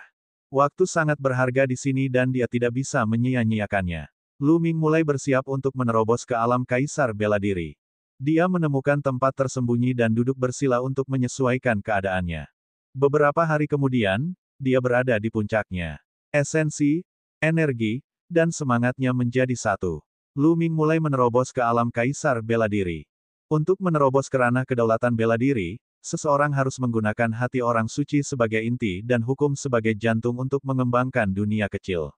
Waktu sangat berharga di sini dan dia tidak bisa menyia-nyiakannya. Luming mulai bersiap untuk menerobos ke alam Kaisar Bela Diri. Dia menemukan tempat tersembunyi dan duduk bersila untuk menyesuaikan keadaannya. Beberapa hari kemudian, dia berada di puncaknya. Esensi, energi, dan semangatnya menjadi satu. Luming mulai menerobos ke alam Kaisar Bela Diri. Untuk menerobos ke ranah kedaulatan bela diri, seseorang harus menggunakan hati orang suci sebagai inti dan hukum sebagai jantung untuk mengembangkan dunia kecil.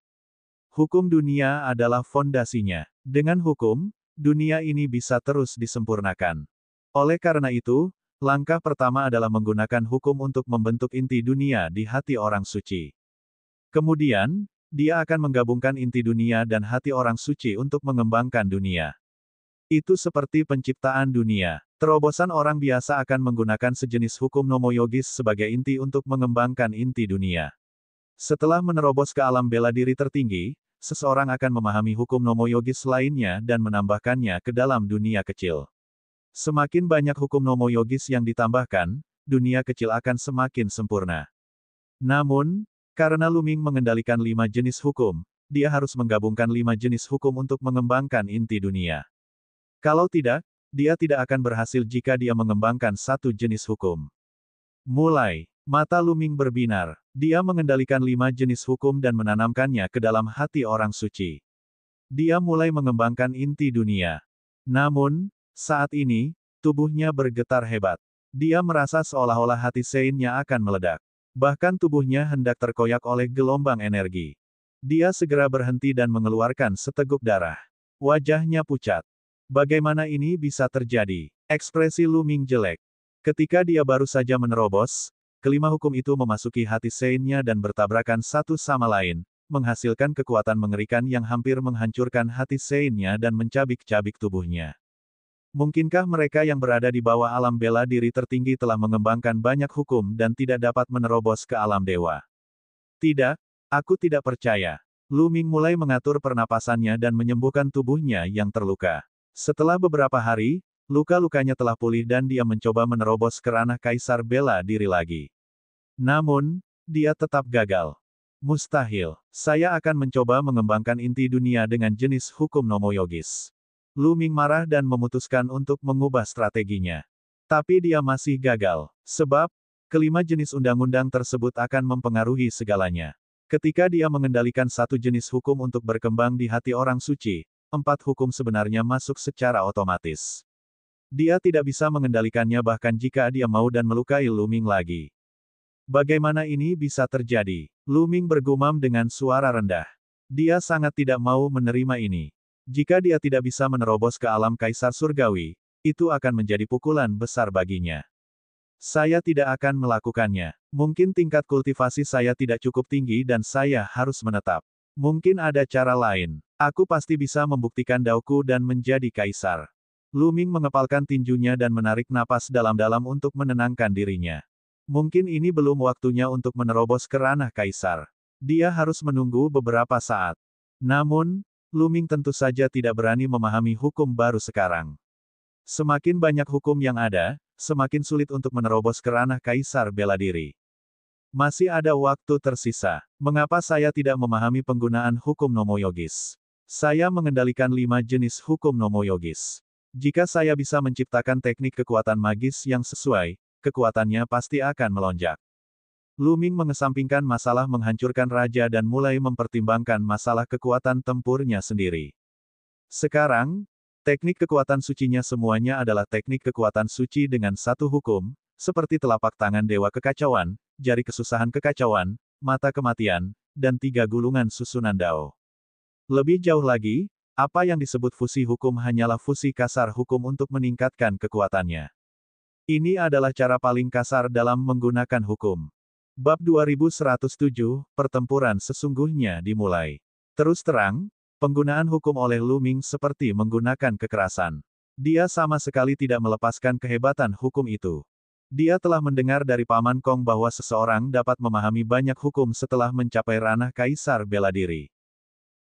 Hukum dunia adalah fondasinya. Dengan hukum, dunia ini bisa terus disempurnakan. Oleh karena itu, langkah pertama adalah menggunakan hukum untuk membentuk inti dunia di hati orang suci. Kemudian, dia akan menggabungkan inti dunia dan hati orang suci untuk mengembangkan dunia. Itu seperti penciptaan dunia. Terobosan orang biasa akan menggunakan sejenis hukum nomoyogis sebagai inti untuk mengembangkan inti dunia. Setelah menerobos ke alam bela diri tertinggi, seseorang akan memahami hukum nomoyogis lainnya dan menambahkannya ke dalam dunia kecil. Semakin banyak hukum nomoyogis yang ditambahkan, dunia kecil akan semakin sempurna. Namun, karena Luming mengendalikan 5 jenis hukum, dia harus menggabungkan 5 jenis hukum untuk mengembangkan inti dunia. Kalau tidak, dia tidak akan berhasil jika dia mengembangkan satu jenis hukum. Mulai, mata Luming berbinar. Dia mengendalikan 5 jenis hukum dan menanamkannya ke dalam hati orang suci. Dia mulai mengembangkan inti dunia. Namun, saat ini, tubuhnya bergetar hebat. Dia merasa seolah-olah hati Sein-nya akan meledak. Bahkan tubuhnya hendak terkoyak oleh gelombang energi. Dia segera berhenti dan mengeluarkan seteguk darah. Wajahnya pucat. Bagaimana ini bisa terjadi? Ekspresi Luming jelek. Ketika dia baru saja menerobos, kelima hukum itu memasuki hati Sein-nya dan bertabrakan satu sama lain, menghasilkan kekuatan mengerikan yang hampir menghancurkan hati Sein-nya dan mencabik-cabik tubuhnya. Mungkinkah mereka yang berada di bawah alam bela diri tertinggi telah mengembangkan banyak hukum dan tidak dapat menerobos ke alam dewa? Tidak, aku tidak percaya. Luming mulai mengatur pernapasannya dan menyembuhkan tubuhnya yang terluka. Setelah beberapa hari, luka-lukanya telah pulih dan dia mencoba menerobos ke ranah Kaisar Bela Diri lagi. Namun, dia tetap gagal. Mustahil. Saya akan mencoba mengembangkan inti dunia dengan jenis hukum nomoyogis. Luming marah dan memutuskan untuk mengubah strateginya. Tapi dia masih gagal. Sebab, kelima jenis undang-undang tersebut akan mempengaruhi segalanya. Ketika dia mengendalikan satu jenis hukum untuk berkembang di hati orang suci, 4 hukum sebenarnya masuk secara otomatis. Dia tidak bisa mengendalikannya bahkan jika dia mau dan melukai Luming lagi. Bagaimana ini bisa terjadi? Luming bergumam dengan suara rendah. Dia sangat tidak mau menerima ini. Jika dia tidak bisa menerobos ke alam Kaisar Surgawi, itu akan menjadi pukulan besar baginya. Saya tidak akan melakukannya. Mungkin tingkat kultivasi saya tidak cukup tinggi dan saya harus menetap. Mungkin ada cara lain. Aku pasti bisa membuktikan dauku dan menjadi kaisar. Luming mengepalkan tinjunya dan menarik napas dalam-dalam untuk menenangkan dirinya. Mungkin ini belum waktunya untuk menerobos ke ranah kaisar. Dia harus menunggu beberapa saat. Namun, Luming tentu saja tidak berani memahami hukum baru sekarang. Semakin banyak hukum yang ada, semakin sulit untuk menerobos ke ranah Kaisar Bela Diri. Masih ada waktu tersisa. Mengapa saya tidak memahami penggunaan hukum nomoyogis? Saya mengendalikan 5 jenis hukum nomoyogis. Jika saya bisa menciptakan teknik kekuatan magis yang sesuai, kekuatannya pasti akan melonjak. Luming mengesampingkan masalah menghancurkan raja dan mulai mempertimbangkan masalah kekuatan tempurnya sendiri. Sekarang, teknik kekuatan sucinya semuanya adalah teknik kekuatan suci dengan satu hukum, seperti telapak tangan Dewa Kekacauan, jari kesusahan kekacauan, mata kematian, dan 3 gulungan susunan Dao. Lebih jauh lagi, apa yang disebut fusi hukum hanyalah fusi kasar hukum untuk meningkatkan kekuatannya. Ini adalah cara paling kasar dalam menggunakan hukum. Bab 2107, Pertempuran sesungguhnya dimulai. Terus terang, penggunaan hukum oleh Lu Ming seperti menggunakan kekerasan. Dia sama sekali tidak melepaskan kehebatan hukum itu. Dia telah mendengar dari Paman Kong bahwa seseorang dapat memahami banyak hukum setelah mencapai ranah kaisar bela diri.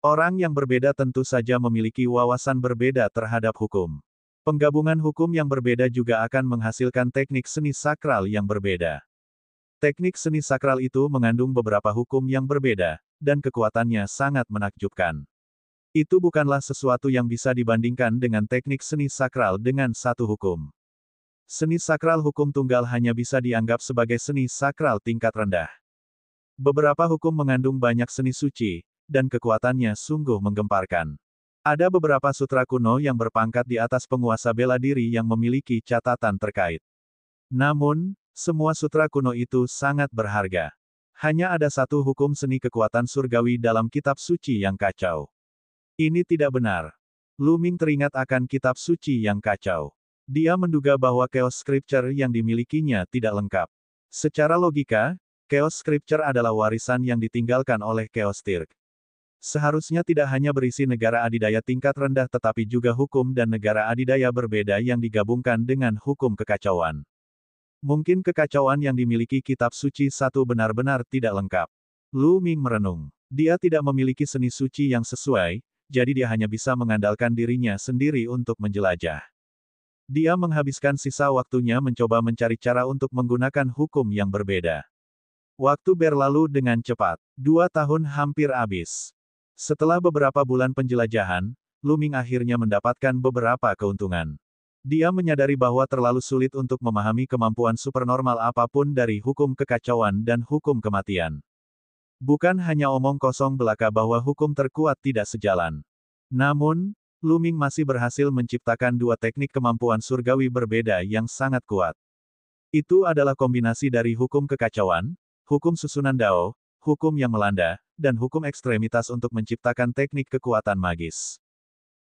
Orang yang berbeda tentu saja memiliki wawasan berbeda terhadap hukum. Penggabungan hukum yang berbeda juga akan menghasilkan teknik seni sakral yang berbeda. Teknik seni sakral itu mengandung beberapa hukum yang berbeda, dan kekuatannya sangat menakjubkan. Itu bukanlah sesuatu yang bisa dibandingkan dengan teknik seni sakral dengan satu hukum. Seni sakral hukum tunggal hanya bisa dianggap sebagai seni sakral tingkat rendah. Beberapa hukum mengandung banyak seni suci, dan kekuatannya sungguh menggemparkan. Ada beberapa sutra kuno yang berpangkat di atas penguasa bela diri yang memiliki catatan terkait. Namun, semua sutra kuno itu sangat berharga. Hanya ada satu hukum seni kekuatan surgawi dalam kitab suci yang kacau. Ini tidak benar. Lu Ming teringat akan kitab suci yang kacau. Dia menduga bahwa Chaos Scripture yang dimilikinya tidak lengkap. Secara logika, Chaos Scripture adalah warisan yang ditinggalkan oleh Chaos Tirk. Seharusnya tidak hanya berisi negara adidaya tingkat rendah tetapi juga hukum dan negara adidaya berbeda yang digabungkan dengan hukum kekacauan. Mungkin kekacauan yang dimiliki kitab suci satu benar-benar tidak lengkap. Lu Ming merenung. Dia tidak memiliki seni suci yang sesuai, jadi dia hanya bisa mengandalkan dirinya sendiri untuk menjelajah. Dia menghabiskan sisa waktunya mencoba mencari cara untuk menggunakan hukum yang berbeda. Waktu berlalu dengan cepat. 2 tahun hampir habis. Setelah beberapa bulan penjelajahan, Lu Ming akhirnya mendapatkan beberapa keuntungan. Dia menyadari bahwa terlalu sulit untuk memahami kemampuan supernormal apapun dari hukum kekacauan dan hukum kematian. Bukan hanya omong kosong belaka bahwa hukum terkuat tidak sejalan. Namun, Lu Ming masih berhasil menciptakan 2 teknik kemampuan surgawi berbeda yang sangat kuat. Itu adalah kombinasi dari hukum kekacauan, hukum susunan Dao, hukum yang melanda, dan hukum ekstremitas untuk menciptakan teknik kekuatan magis.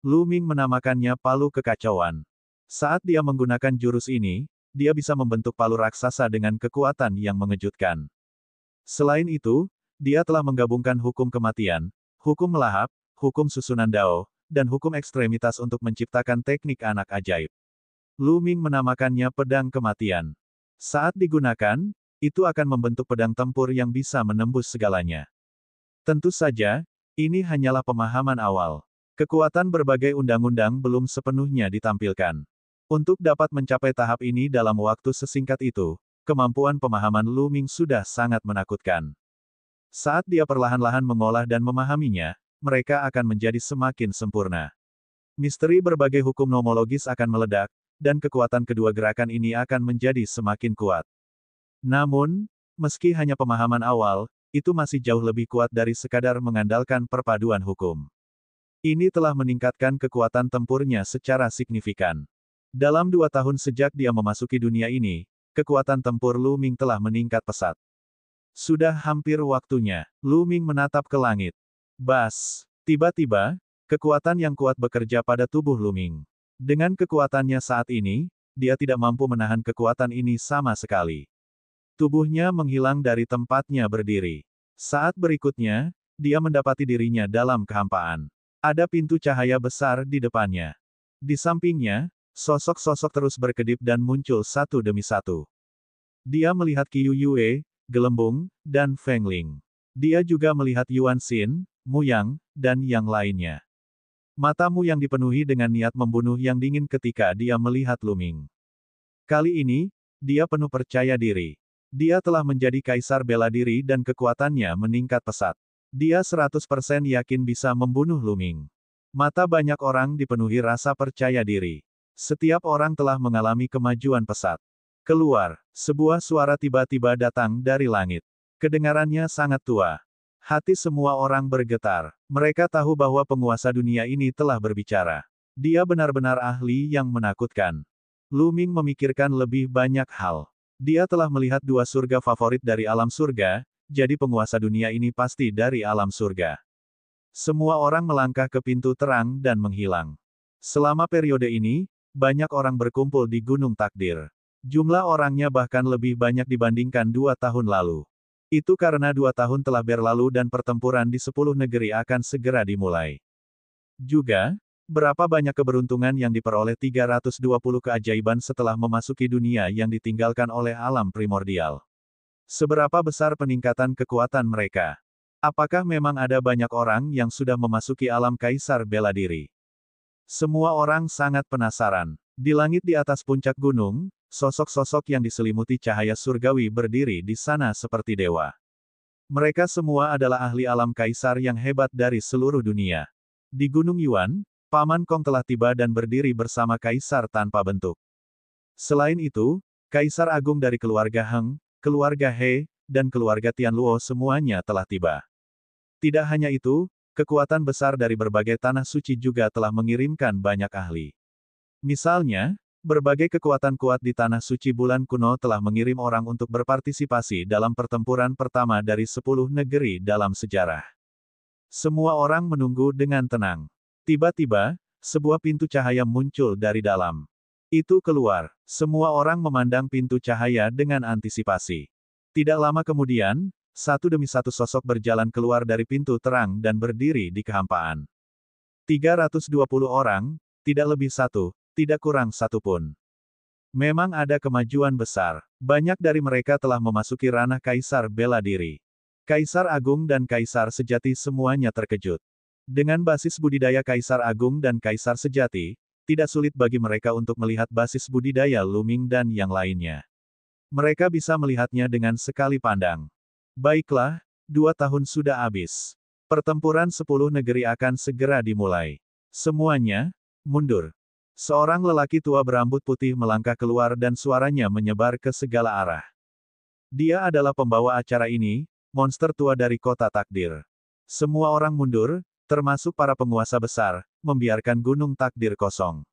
Lu Ming menamakannya palu kekacauan. Saat dia menggunakan jurus ini, dia bisa membentuk palu raksasa dengan kekuatan yang mengejutkan. Selain itu, dia telah menggabungkan hukum kematian, hukum melahap, hukum susunan Dao, dan hukum ekstremitas untuk menciptakan teknik anak ajaib. Lu Ming menamakannya pedang kematian. Saat digunakan, itu akan membentuk pedang tempur yang bisa menembus segalanya. Tentu saja, ini hanyalah pemahaman awal. Kekuatan berbagai undang-undang belum sepenuhnya ditampilkan. Untuk dapat mencapai tahap ini dalam waktu sesingkat itu, kemampuan pemahaman Lu Ming sudah sangat menakutkan. Saat dia perlahan-lahan mengolah dan memahaminya, mereka akan menjadi semakin sempurna. Misteri berbagai hukum nomologis akan meledak, dan kekuatan kedua gerakan ini akan menjadi semakin kuat. Namun, meski hanya pemahaman awal, itu masih jauh lebih kuat dari sekadar mengandalkan perpaduan hukum. Ini telah meningkatkan kekuatan tempurnya secara signifikan. Dalam 2 tahun sejak dia memasuki dunia ini, kekuatan tempur Lu Ming telah meningkat pesat. Sudah hampir waktunya, Lu Ming menatap ke langit. Bas! Tiba-tiba, kekuatan yang kuat bekerja pada tubuh Lu Ming. Dengan kekuatannya saat ini, dia tidak mampu menahan kekuatan ini sama sekali. Tubuhnya menghilang dari tempatnya berdiri. Saat berikutnya, dia mendapati dirinya dalam kehampaan. Ada pintu cahaya besar di depannya. Di sampingnya, sosok-sosok terus berkedip dan muncul satu demi satu. Dia melihat Qiu Yue, Gelembung, dan Feng Ling. Dia juga melihat Yuan Xin, Mu Yang, dan yang lainnya. Matamu yang dipenuhi dengan niat membunuh yang dingin ketika dia melihat Lu Ming. Kali ini, dia penuh percaya diri. Dia telah menjadi kaisar bela diri dan kekuatannya meningkat pesat. Dia 100% yakin bisa membunuh Lu Ming. Mata banyak orang dipenuhi rasa percaya diri. Setiap orang telah mengalami kemajuan pesat. Keluar, sebuah suara tiba-tiba datang dari langit. Kedengarannya sangat tua. Hati semua orang bergetar. Mereka tahu bahwa penguasa dunia ini telah berbicara. Dia benar-benar ahli yang menakutkan. Lu Ming memikirkan lebih banyak hal. Dia telah melihat dua surga favorit dari alam surga, jadi penguasa dunia ini pasti dari alam surga. Semua orang melangkah ke pintu terang dan menghilang. Selama periode ini, banyak orang berkumpul di Gunung Takdir. Jumlah orangnya bahkan lebih banyak dibandingkan 2 tahun lalu. Itu karena 2 tahun telah berlalu dan pertempuran di 10 negeri akan segera dimulai. Juga, berapa banyak keberuntungan yang diperoleh 320 keajaiban setelah memasuki dunia yang ditinggalkan oleh alam primordial. Seberapa besar peningkatan kekuatan mereka? Apakah memang ada banyak orang yang sudah memasuki alam kaisar bela diri? Semua orang sangat penasaran. Di langit di atas puncak gunung, sosok-sosok yang diselimuti cahaya surgawi berdiri di sana seperti dewa. Mereka semua adalah ahli alam kaisar yang hebat dari seluruh dunia. Di Gunung Yuan, Paman Kong telah tiba dan berdiri bersama kaisar tanpa bentuk. Selain itu, Kaisar Agung dari keluarga Heng, keluarga He, dan keluarga Tianluo semuanya telah tiba. Tidak hanya itu, kekuatan besar dari berbagai tanah suci juga telah mengirimkan banyak ahli. Misalnya, berbagai kekuatan kuat di tanah suci bulan kuno telah mengirim orang untuk berpartisipasi dalam pertempuran pertama dari 10 negeri dalam sejarah. Semua orang menunggu dengan tenang. Tiba-tiba, sebuah pintu cahaya muncul dari dalam. Itu keluar. Semua orang memandang pintu cahaya dengan antisipasi. Tidak lama kemudian, satu demi satu sosok berjalan keluar dari pintu terang dan berdiri di kehampaan. 320 orang, tidak lebih satu, tidak kurang satu pun. Memang ada kemajuan besar. Banyak dari mereka telah memasuki ranah kaisar bela diri. Kaisar Agung dan Kaisar Sejati semuanya terkejut. Dengan basis budidaya Kaisar Agung dan Kaisar Sejati, tidak sulit bagi mereka untuk melihat basis budidaya Luming dan yang lainnya. Mereka bisa melihatnya dengan sekali pandang. Baiklah, 2 tahun sudah habis. Pertempuran 10 negeri akan segera dimulai. Semuanya, mundur. Seorang lelaki tua berambut putih melangkah keluar dan suaranya menyebar ke segala arah. Dia adalah pembawa acara ini, monster tua dari kota takdir. Semua orang mundur, termasuk para penguasa besar, membiarkan gunung takdir kosong.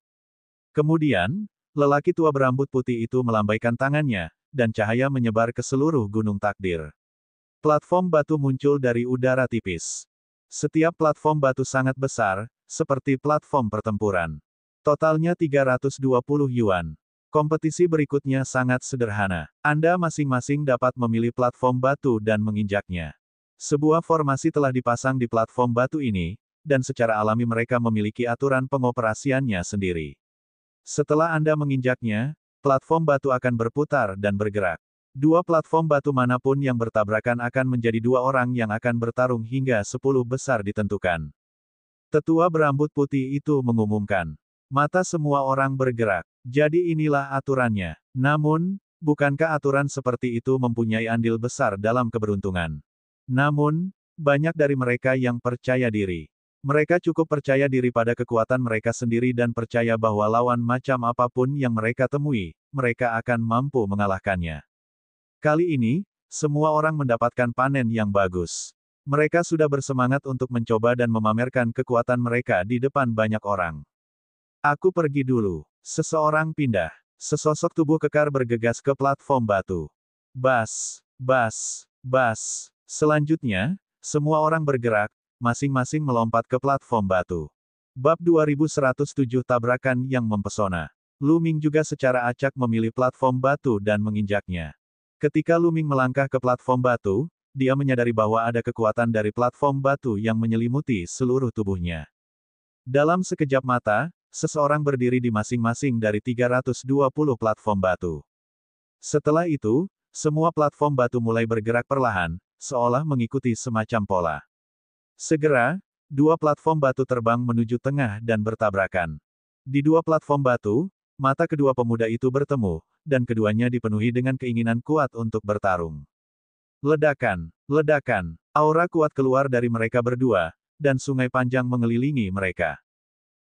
Kemudian, lelaki tua berambut putih itu melambaikan tangannya, dan cahaya menyebar ke seluruh gunung takdir. Platform batu muncul dari udara tipis. Setiap platform batu sangat besar, seperti platform pertempuran. Totalnya 320 yuan. Kompetisi berikutnya sangat sederhana. Anda masing-masing dapat memilih platform batu dan menginjaknya. Sebuah formasi telah dipasang di platform batu ini, dan secara alami mereka memiliki aturan pengoperasiannya sendiri. Setelah Anda menginjaknya, platform batu akan berputar dan bergerak. Dua platform batu manapun yang bertabrakan akan menjadi dua orang yang akan bertarung hingga 10 besar ditentukan. Tetua berambut putih itu mengumumkan. Mata semua orang bergerak. Jadi inilah aturannya. Namun, bukankah aturan seperti itu mempunyai andil besar dalam keberuntungan? Namun, banyak dari mereka yang percaya diri. Mereka cukup percaya diri pada kekuatan mereka sendiri dan percaya bahwa lawan macam apapun yang mereka temui, mereka akan mampu mengalahkannya. Kali ini, semua orang mendapatkan panen yang bagus. Mereka sudah bersemangat untuk mencoba dan memamerkan kekuatan mereka di depan banyak orang. Aku pergi dulu. Seseorang pindah. Sesosok tubuh kekar bergegas ke platform batu. Bas, bas, bas. Selanjutnya, semua orang bergerak, masing-masing melompat ke platform batu. Bab 2107 Tabrakan yang Mempesona. Luming juga secara acak memilih platform batu dan menginjaknya. Ketika Luming melangkah ke platform batu, dia menyadari bahwa ada kekuatan dari platform batu yang menyelimuti seluruh tubuhnya. Dalam sekejap mata, seseorang berdiri di masing-masing dari 320 platform batu. Setelah itu, semua platform batu mulai bergerak perlahan, seolah mengikuti semacam pola. Segera, dua platform batu terbang menuju tengah dan bertabrakan. Di dua platform batu, mata kedua pemuda itu bertemu, dan keduanya dipenuhi dengan keinginan kuat untuk bertarung. Ledakan, ledakan, aura kuat keluar dari mereka berdua, dan sungai panjang mengelilingi mereka.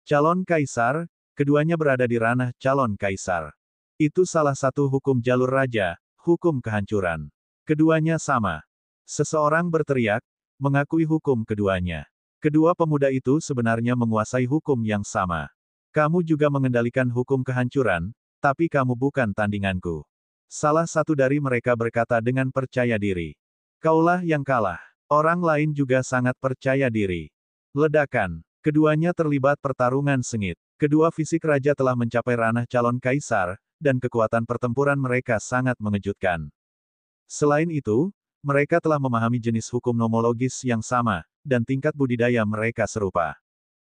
Calon kaisar, keduanya berada di ranah calon kaisar. Itu salah satu hukum jalur raja, hukum kehancuran. Keduanya sama. Seseorang berteriak, mengakui hukum keduanya. Kedua pemuda itu sebenarnya menguasai hukum yang sama. Kamu juga mengendalikan hukum kehancuran, tapi kamu bukan tandinganku. Salah satu dari mereka berkata dengan percaya diri. Kaulah yang kalah. Orang lain juga sangat percaya diri. Ledakan. Keduanya terlibat pertarungan sengit. Kedua fisik raja telah mencapai ranah calon kaisar, dan kekuatan pertempuran mereka sangat mengejutkan. Selain itu, mereka telah memahami jenis hukum nomologis yang sama, dan tingkat budidaya mereka serupa.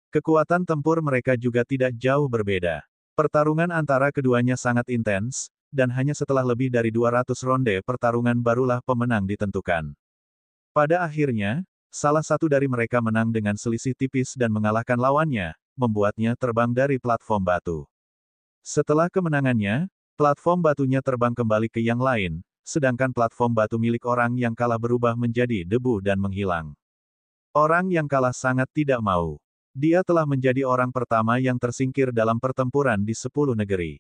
Kekuatan tempur mereka juga tidak jauh berbeda. Pertarungan antara keduanya sangat intens, dan hanya setelah lebih dari 200 ronde pertarungan barulah pemenang ditentukan. Pada akhirnya, salah satu dari mereka menang dengan selisih tipis dan mengalahkan lawannya, membuatnya terbang dari platform batu. Setelah kemenangannya, platform batunya terbang kembali ke yang lain, sedangkan platform batu milik orang yang kalah berubah menjadi debu dan menghilang. Orang yang kalah sangat tidak mau. Dia telah menjadi orang pertama yang tersingkir dalam pertempuran di 10 negeri.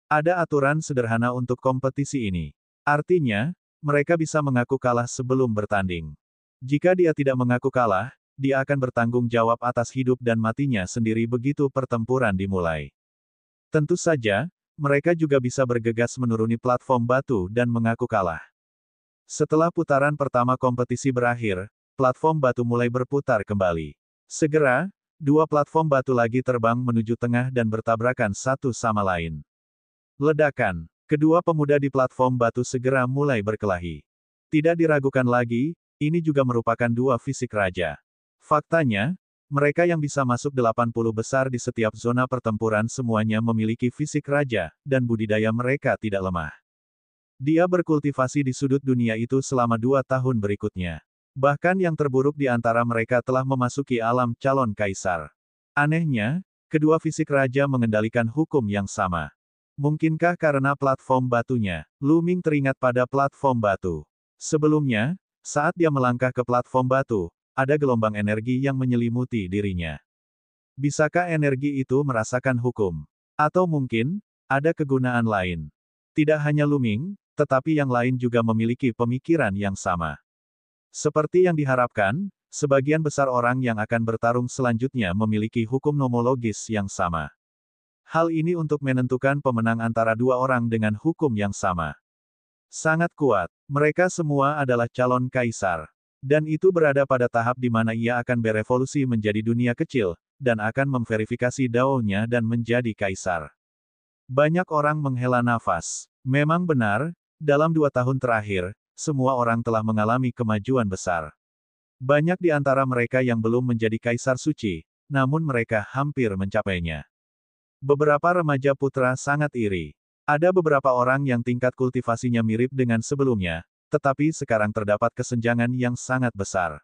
Ada aturan sederhana untuk kompetisi ini. Artinya, mereka bisa mengaku kalah sebelum bertanding. Jika dia tidak mengaku kalah, dia akan bertanggung jawab atas hidup dan matinya sendiri begitu pertempuran dimulai. Tentu saja, mereka juga bisa bergegas menuruni platform batu dan mengaku kalah. Setelah putaran pertama kompetisi berakhir, platform batu mulai berputar kembali. Segera, dua platform batu lagi terbang menuju tengah dan bertabrakan satu sama lain. Ledakan. Kedua pemuda di platform batu segera mulai berkelahi. Tidak diragukan lagi, ini juga merupakan dua fisik raja. Faktanya, mereka yang bisa masuk 80 besar di setiap zona pertempuran semuanya memiliki fisik raja, dan budidaya mereka tidak lemah. Dia berkultivasi di sudut dunia itu selama 2 tahun berikutnya. Bahkan yang terburuk di antara mereka telah memasuki alam calon kaisar. Anehnya, kedua fisik raja mengendalikan hukum yang sama. Mungkinkah karena platform batunya? Lu Ming teringat pada platform batu. Sebelumnya, saat dia melangkah ke platform batu, ada gelombang energi yang menyelimuti dirinya. Bisakah energi itu merasakan hukum? Atau mungkin, ada kegunaan lain? Tidak hanya Lu Ming, tetapi yang lain juga memiliki pemikiran yang sama. Seperti yang diharapkan, sebagian besar orang yang akan bertarung selanjutnya memiliki hukum nomologis yang sama. Hal ini untuk menentukan pemenang antara dua orang dengan hukum yang sama. Sangat kuat. Mereka semua adalah calon kaisar. Dan itu berada pada tahap di mana ia akan berevolusi menjadi dunia kecil, dan akan memverifikasi daonya dan menjadi kaisar. Banyak orang menghela nafas. Memang benar, dalam 2 tahun terakhir, semua orang telah mengalami kemajuan besar. Banyak di antara mereka yang belum menjadi kaisar suci, namun mereka hampir mencapainya. Beberapa remaja putra sangat iri. Ada beberapa orang yang tingkat kultivasinya mirip dengan sebelumnya, tetapi sekarang terdapat kesenjangan yang sangat besar.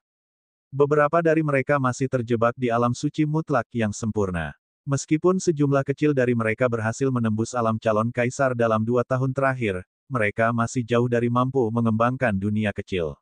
Beberapa dari mereka masih terjebak di alam suci mutlak yang sempurna. Meskipun sejumlah kecil dari mereka berhasil menembus alam calon kaisar dalam 2 tahun terakhir, mereka masih jauh dari mampu mengembangkan dunia kecil.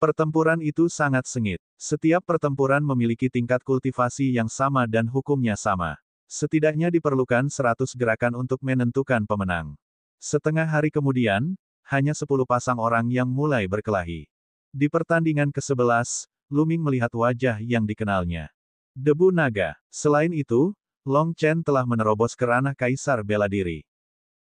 Pertempuran itu sangat sengit. Setiap pertempuran memiliki tingkat kultivasi yang sama dan hukumnya sama. Setidaknya diperlukan 100 gerakan untuk menentukan pemenang. Setengah hari kemudian, hanya 10 pasang orang yang mulai berkelahi. Di pertandingan ke-11, Lu Ming melihat wajah yang dikenalnya. Debu Naga. Selain itu, Long Chen telah menerobos ke ranah kaisar bela diri.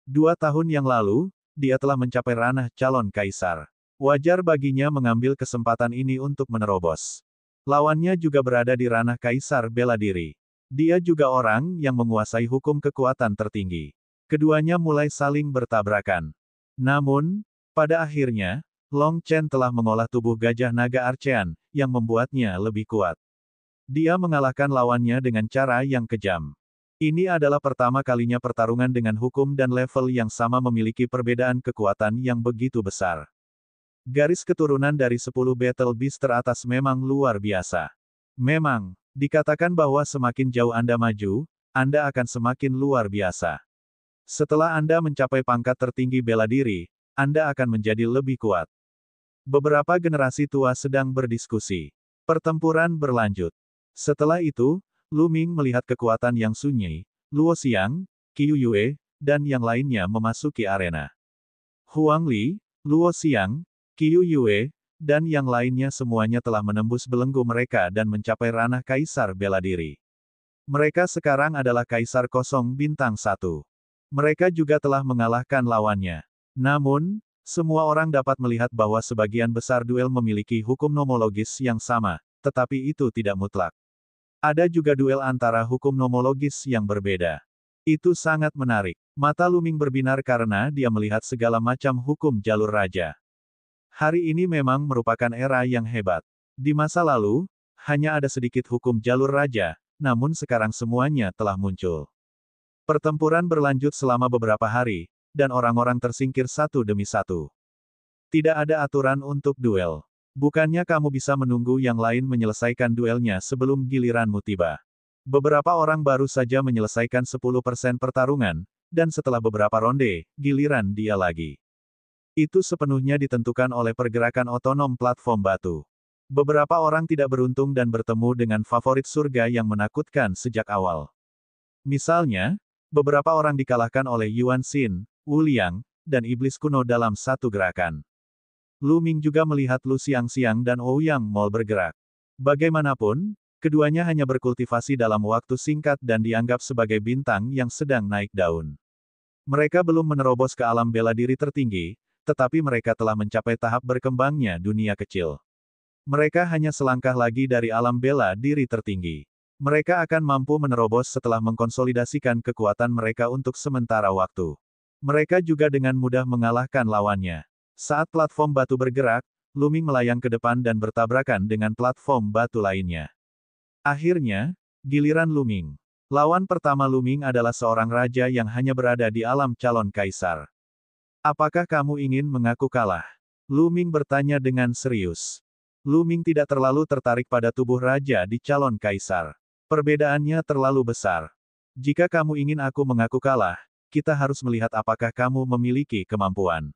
2 tahun yang lalu, dia telah mencapai ranah calon kaisar. Wajar baginya mengambil kesempatan ini untuk menerobos. Lawannya juga berada di ranah kaisar bela diri. Dia juga orang yang menguasai hukum kekuatan tertinggi. Keduanya mulai saling bertabrakan. Namun, pada akhirnya, Long Chen telah mengolah tubuh gajah naga Archean, yang membuatnya lebih kuat. Dia mengalahkan lawannya dengan cara yang kejam. Ini adalah pertama kalinya pertarungan dengan hukum dan level yang sama memiliki perbedaan kekuatan yang begitu besar. Garis keturunan dari 10 Battle Beast teratas memang luar biasa. Memang, dikatakan bahwa semakin jauh Anda maju, Anda akan semakin luar biasa. Setelah Anda mencapai pangkat tertinggi bela diri, Anda akan menjadi lebih kuat. Beberapa generasi tua sedang berdiskusi. Pertempuran berlanjut. Setelah itu, Lu Ming melihat kekuatan yang sunyi, Luo Xiang, Qiu Yue, dan yang lainnya memasuki arena. Huang Li, Luo Xiang, Qiu Yue, dan yang lainnya semuanya telah menembus belenggu mereka dan mencapai ranah kaisar bela diri. Mereka sekarang adalah kaisar kosong bintang 1. Mereka juga telah mengalahkan lawannya. Namun, semua orang dapat melihat bahwa sebagian besar duel memiliki hukum nomologis yang sama, tetapi itu tidak mutlak. Ada juga duel antara hukum nomologis yang berbeda. Itu sangat menarik. Mata Luming berbinar karena dia melihat segala macam hukum jalur raja. Hari ini memang merupakan era yang hebat. Di masa lalu, hanya ada sedikit hukum jalur raja, namun sekarang semuanya telah muncul. Pertempuran berlanjut selama beberapa hari, dan orang-orang tersingkir satu demi satu. Tidak ada aturan untuk duel. Bukannya kamu bisa menunggu yang lain menyelesaikan duelnya sebelum giliranmu tiba. Beberapa orang baru saja menyelesaikan 10% pertarungan, dan setelah beberapa ronde, giliran dia lagi. Itu sepenuhnya ditentukan oleh pergerakan otonom platform batu. Beberapa orang tidak beruntung dan bertemu dengan favorit surga yang menakutkan sejak awal. Misalnya, beberapa orang dikalahkan oleh Yuan Xin, Wu Liang, dan iblis kuno dalam satu gerakan. Lu Ming juga melihat Lu Xiangxiang dan Ouyang Mol bergerak. Bagaimanapun, keduanya hanya berkultivasi dalam waktu singkat dan dianggap sebagai bintang yang sedang naik daun. Mereka belum menerobos ke alam bela diri tertinggi, tetapi mereka telah mencapai tahap berkembangnya dunia kecil. Mereka hanya selangkah lagi dari alam bela diri tertinggi. Mereka akan mampu menerobos setelah mengkonsolidasikan kekuatan mereka untuk sementara waktu. Mereka juga dengan mudah mengalahkan lawannya. Saat platform batu bergerak, Lu Ming melayang ke depan dan bertabrakan dengan platform batu lainnya. Akhirnya, giliran Lu Ming. Lawan pertama Lu Ming adalah seorang raja yang hanya berada di alam calon kaisar. Apakah kamu ingin mengaku kalah? Lu Ming bertanya dengan serius. Lu Ming tidak terlalu tertarik pada tubuh raja di calon kaisar. Perbedaannya terlalu besar. Jika kamu ingin aku mengaku kalah, kita harus melihat apakah kamu memiliki kemampuan.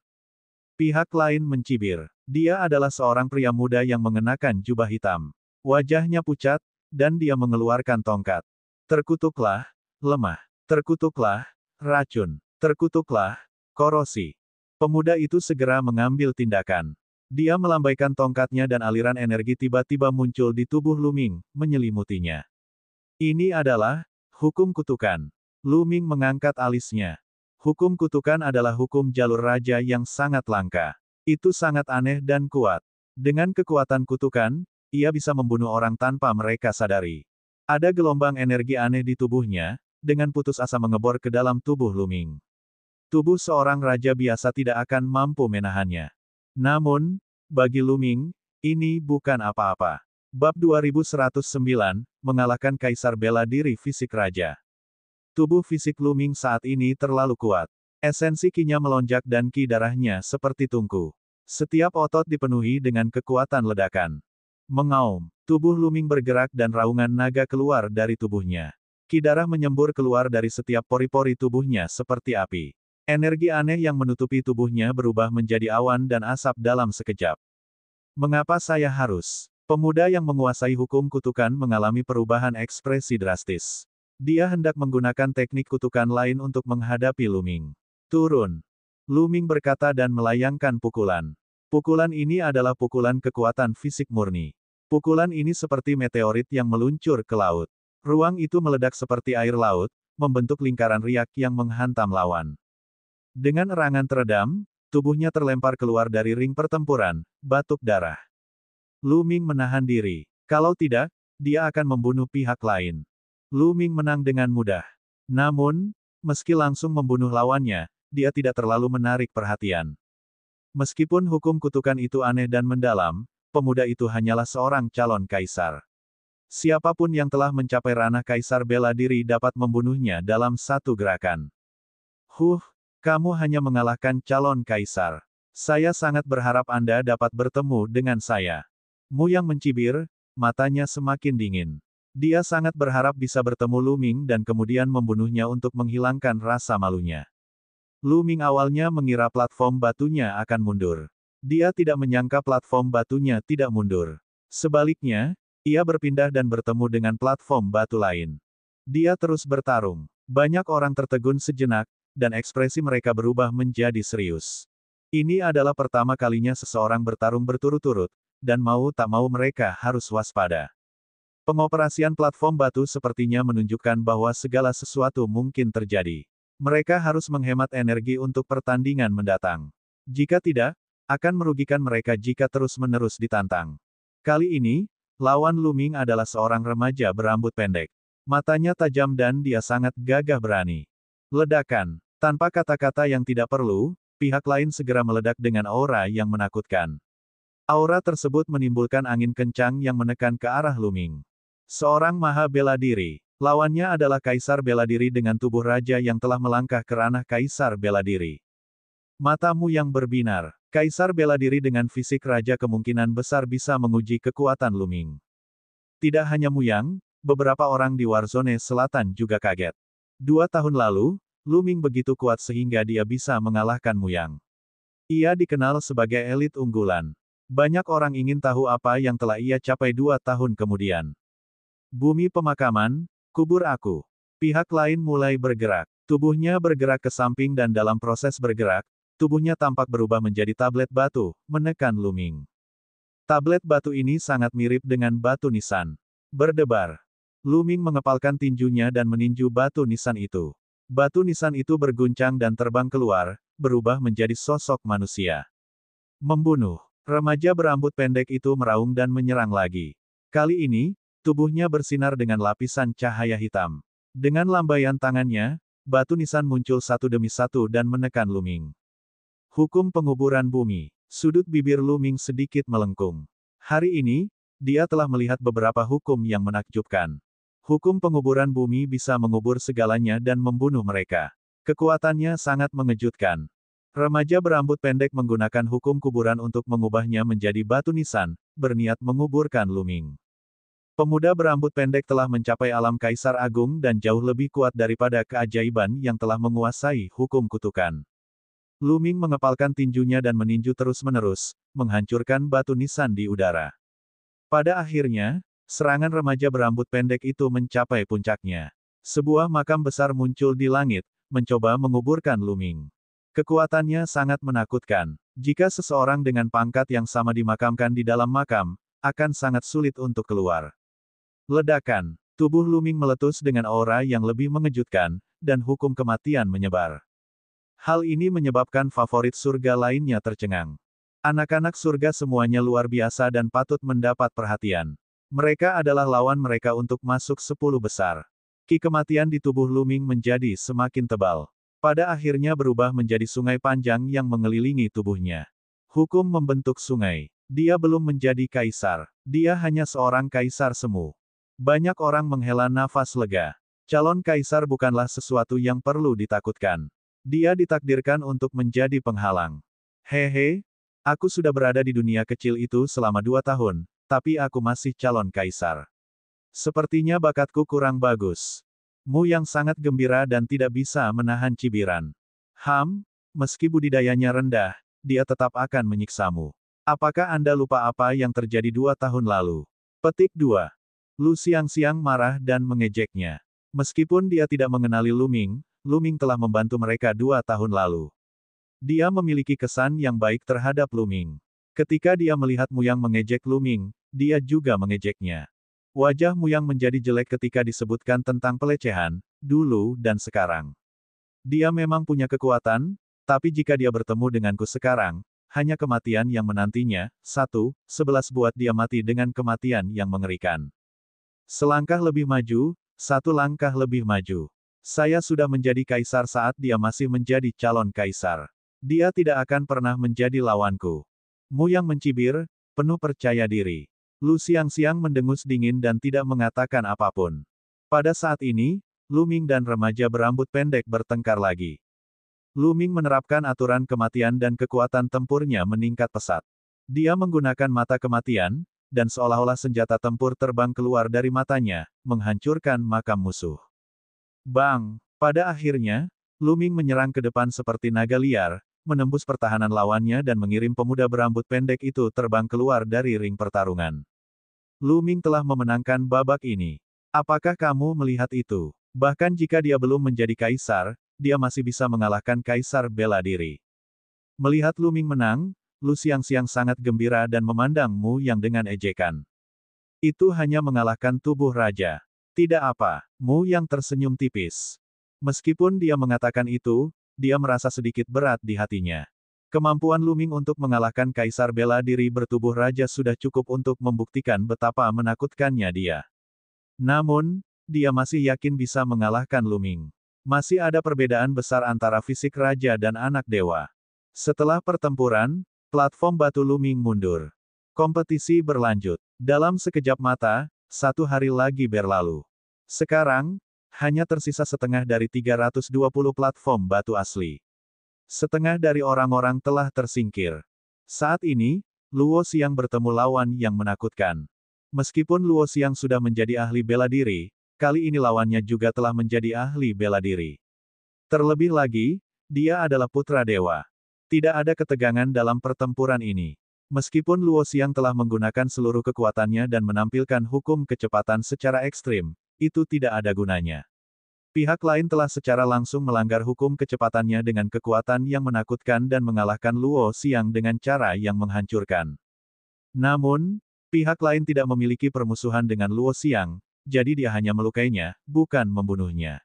Pihak lain mencibir. Dia adalah seorang pria muda yang mengenakan jubah hitam. Wajahnya pucat, dan dia mengeluarkan tongkat. Terkutuklah, lemah. Terkutuklah, racun. Terkutuklah, korosi. Pemuda itu segera mengambil tindakan. Dia melambaikan tongkatnya dan aliran energi tiba-tiba muncul di tubuh Lu Ming, menyelimutinya. Ini adalah hukum kutukan. Lu Ming mengangkat alisnya. Hukum kutukan adalah hukum jalur raja yang sangat langka. Itu sangat aneh dan kuat. Dengan kekuatan kutukan, ia bisa membunuh orang tanpa mereka sadari. Ada gelombang energi aneh di tubuhnya, dengan putus asa mengebor ke dalam tubuh Lu Ming. Tubuh seorang raja biasa tidak akan mampu menahannya. Namun, bagi Lu Ming, ini bukan apa-apa. Bab 2109, mengalahkan Kaisar Bela Diri Fisik Raja. Tubuh fisik Lu Ming saat ini terlalu kuat. Esensi kinya melonjak dan ki darahnya seperti tungku. Setiap otot dipenuhi dengan kekuatan ledakan. Mengaum, tubuh Lu Ming bergerak dan raungan naga keluar dari tubuhnya. Ki darah menyembur keluar dari setiap pori-pori tubuhnya seperti api. Energi aneh yang menutupi tubuhnya berubah menjadi awan dan asap dalam sekejap. Mengapa saya harus? Pemuda yang menguasai hukum kutukan mengalami perubahan ekspresi drastis. Dia hendak menggunakan teknik kutukan lain untuk menghadapi Lu Ming. Turun. Lu Ming berkata dan melayangkan pukulan. Pukulan ini adalah pukulan kekuatan fisik murni. Pukulan ini seperti meteorit yang meluncur ke laut. Ruang itu meledak seperti air laut, membentuk lingkaran riak yang menghantam lawan. Dengan erangan teredam, tubuhnya terlempar keluar dari ring pertempuran, batuk darah. Lu Ming menahan diri. Kalau tidak, dia akan membunuh pihak lain. Lu Ming menang dengan mudah. Namun, meski langsung membunuh lawannya, dia tidak terlalu menarik perhatian. Meskipun hukum kutukan itu aneh dan mendalam, pemuda itu hanyalah seorang calon kaisar. Siapapun yang telah mencapai ranah kaisar bela diri dapat membunuhnya dalam satu gerakan. Kamu hanya mengalahkan calon kaisar. Saya sangat berharap Anda dapat bertemu dengan saya. Mu Yang mencibir, matanya semakin dingin. Dia sangat berharap bisa bertemu Lu Ming dan kemudian membunuhnya untuk menghilangkan rasa malunya. Lu Ming awalnya mengira platform batunya akan mundur. Dia tidak menyangka platform batunya tidak mundur. Sebaliknya, ia berpindah dan bertemu dengan platform batu lain. Dia terus bertarung. Banyak orang tertegun sejenak, dan ekspresi mereka berubah menjadi serius. Ini adalah pertama kalinya seseorang bertarung berturut-turut, dan mau tak mau mereka harus waspada. Pengoperasian platform batu sepertinya menunjukkan bahwa segala sesuatu mungkin terjadi. Mereka harus menghemat energi untuk pertandingan mendatang. Jika tidak, akan merugikan mereka jika terus-menerus ditantang. Kali ini, lawan Lu Ming adalah seorang remaja berambut pendek. Matanya tajam dan dia sangat gagah berani. Ledakan. Tanpa kata-kata yang tidak perlu, pihak lain segera meledak dengan aura yang menakutkan. Aura tersebut menimbulkan angin kencang yang menekan ke arah Lu Ming. Seorang maha bela diri. Lawannya adalah Kaisar Bela Diri dengan tubuh raja yang telah melangkah ke ranah Kaisar Bela Diri. Matamu yang berbinar. Kaisar Bela Diri dengan fisik raja kemungkinan besar bisa menguji kekuatan Lu Ming. Tidak hanya Muyang, beberapa orang di Warzone Selatan juga kaget. 2 tahun lalu, Lu Ming begitu kuat sehingga dia bisa mengalahkan Muyang. Ia dikenal sebagai elit unggulan. Banyak orang ingin tahu apa yang telah ia capai 2 tahun kemudian. Bumi pemakaman, kubur aku. Pihak lain mulai bergerak. Tubuhnya bergerak ke samping dan dalam proses bergerak, tubuhnya tampak berubah menjadi tablet batu, menekan Lu Ming. Tablet batu ini sangat mirip dengan batu nisan. Berdebar. Lu Ming mengepalkan tinjunya dan meninju batu nisan itu. Batu nisan itu berguncang dan terbang keluar, berubah menjadi sosok manusia. Membunuh. Remaja berambut pendek itu meraung dan menyerang lagi. Kali ini, tubuhnya bersinar dengan lapisan cahaya hitam. Dengan lambaian tangannya, batu nisan muncul satu demi satu dan menekan Lu Ming. Hukum penguburan bumi. Sudut bibir Lu Ming sedikit melengkung. Hari ini, dia telah melihat beberapa hukum yang menakjubkan. Hukum penguburan bumi bisa mengubur segalanya dan membunuh mereka. Kekuatannya sangat mengejutkan. Remaja berambut pendek menggunakan hukum kuburan untuk mengubahnya menjadi batu nisan, berniat menguburkan Lu Ming. Pemuda berambut pendek telah mencapai alam Kaisar Agung dan jauh lebih kuat daripada keajaiban yang telah menguasai hukum kutukan. Lu Ming mengepalkan tinjunya dan meninju terus-menerus, menghancurkan batu nisan di udara. Pada akhirnya, serangan remaja berambut pendek itu mencapai puncaknya. Sebuah makam besar muncul di langit, mencoba menguburkan Lu Ming. Kekuatannya sangat menakutkan. Jika seseorang dengan pangkat yang sama dimakamkan di dalam makam, akan sangat sulit untuk keluar. Ledakan. Tubuh Lu Ming meletus dengan aura yang lebih mengejutkan, dan hukum kematian menyebar. Hal ini menyebabkan favorit surga lainnya tercengang. Anak-anak surga semuanya luar biasa dan patut mendapat perhatian. Mereka adalah lawan mereka untuk masuk 10 besar. Ki kematian di tubuh Lu Ming menjadi semakin tebal. Pada akhirnya berubah menjadi sungai panjang yang mengelilingi tubuhnya. Hukum membentuk sungai. Dia belum menjadi kaisar. Dia hanya seorang kaisar semu. Banyak orang menghela nafas lega. Calon kaisar bukanlah sesuatu yang perlu ditakutkan. Dia ditakdirkan untuk menjadi penghalang. Hehe, aku sudah berada di dunia kecil itu selama 2 tahun, tapi aku masih calon kaisar. Sepertinya bakatku kurang bagus. Mu yang sangat gembira dan tidak bisa menahan cibiran. Meski budidayanya rendah, dia tetap akan menyiksamu. Apakah Anda lupa apa yang terjadi 2 tahun lalu? Petik 2. Lu Xiangxiang marah dan mengejeknya. Meskipun dia tidak mengenali Lu Ming telah membantu mereka 2 tahun lalu. Dia memiliki kesan yang baik terhadap Lu Ming. Ketika dia melihat Muyang mengejek Lu Ming, dia juga mengejeknya. Wajah Muyang menjadi jelek ketika disebutkan tentang pelecehan, dulu dan sekarang. Dia memang punya kekuatan, tapi jika dia bertemu denganku sekarang, hanya kematian yang menantinya. 11 buat dia mati dengan kematian yang mengerikan. Selangkah lebih maju, 1 langkah lebih maju. Saya sudah menjadi kaisar saat dia masih menjadi calon kaisar. Dia tidak akan pernah menjadi lawanku. Muyang mencibir, penuh percaya diri. Lu Xiangxiang mendengus dingin dan tidak mengatakan apapun. Pada saat ini, Lu Ming dan remaja berambut pendek bertengkar lagi. Lu Ming menerapkan aturan kematian dan kekuatan tempurnya meningkat pesat. Dia menggunakan mata kematian, dan seolah-olah senjata tempur terbang keluar dari matanya, menghancurkan makam musuh. Bang! Pada akhirnya, Lu Ming menyerang ke depan seperti naga liar, menembus pertahanan lawannya dan mengirim pemuda berambut pendek itu terbang keluar dari ring pertarungan. Lu Ming telah memenangkan babak ini. Apakah kamu melihat itu? Bahkan jika dia belum menjadi kaisar, dia masih bisa mengalahkan Kaisar Bela Diri. Melihat Lu Ming menang, Lu Xiangxiang sangat gembira dan memandang Mu Yang dengan ejekan. Itu hanya mengalahkan tubuh raja. Tidak apa, Mu Yang tersenyum tipis. Meskipun dia mengatakan itu, dia merasa sedikit berat di hatinya. Kemampuan Luming untuk mengalahkan Kaisar Bela Diri bertubuh raja sudah cukup untuk membuktikan betapa menakutkannya dia. Namun, dia masih yakin bisa mengalahkan Luming. Masih ada perbedaan besar antara fisik raja dan anak dewa. Setelah pertempuran, platform batu Luming mundur. Kompetisi berlanjut. Dalam sekejap mata, 1 hari lagi berlalu. Sekarang, hanya tersisa setengah dari 320 platform batu asli. Setengah dari orang-orang telah tersingkir. Saat ini, Luo Xiang bertemu lawan yang menakutkan. Meskipun Luo Xiang sudah menjadi ahli bela diri, kali ini lawannya juga telah menjadi ahli bela diri. Terlebih lagi, dia adalah putra dewa. Tidak ada ketegangan dalam pertempuran ini. Meskipun Luo Xiang telah menggunakan seluruh kekuatannya dan menampilkan hukum kecepatan secara ekstrim, itu tidak ada gunanya. Pihak lain telah secara langsung melanggar hukum kecepatannya dengan kekuatan yang menakutkan dan mengalahkan Luo Xiang dengan cara yang menghancurkan. Namun, pihak lain tidak memiliki permusuhan dengan Luo Xiang, jadi dia hanya melukainya, bukan membunuhnya.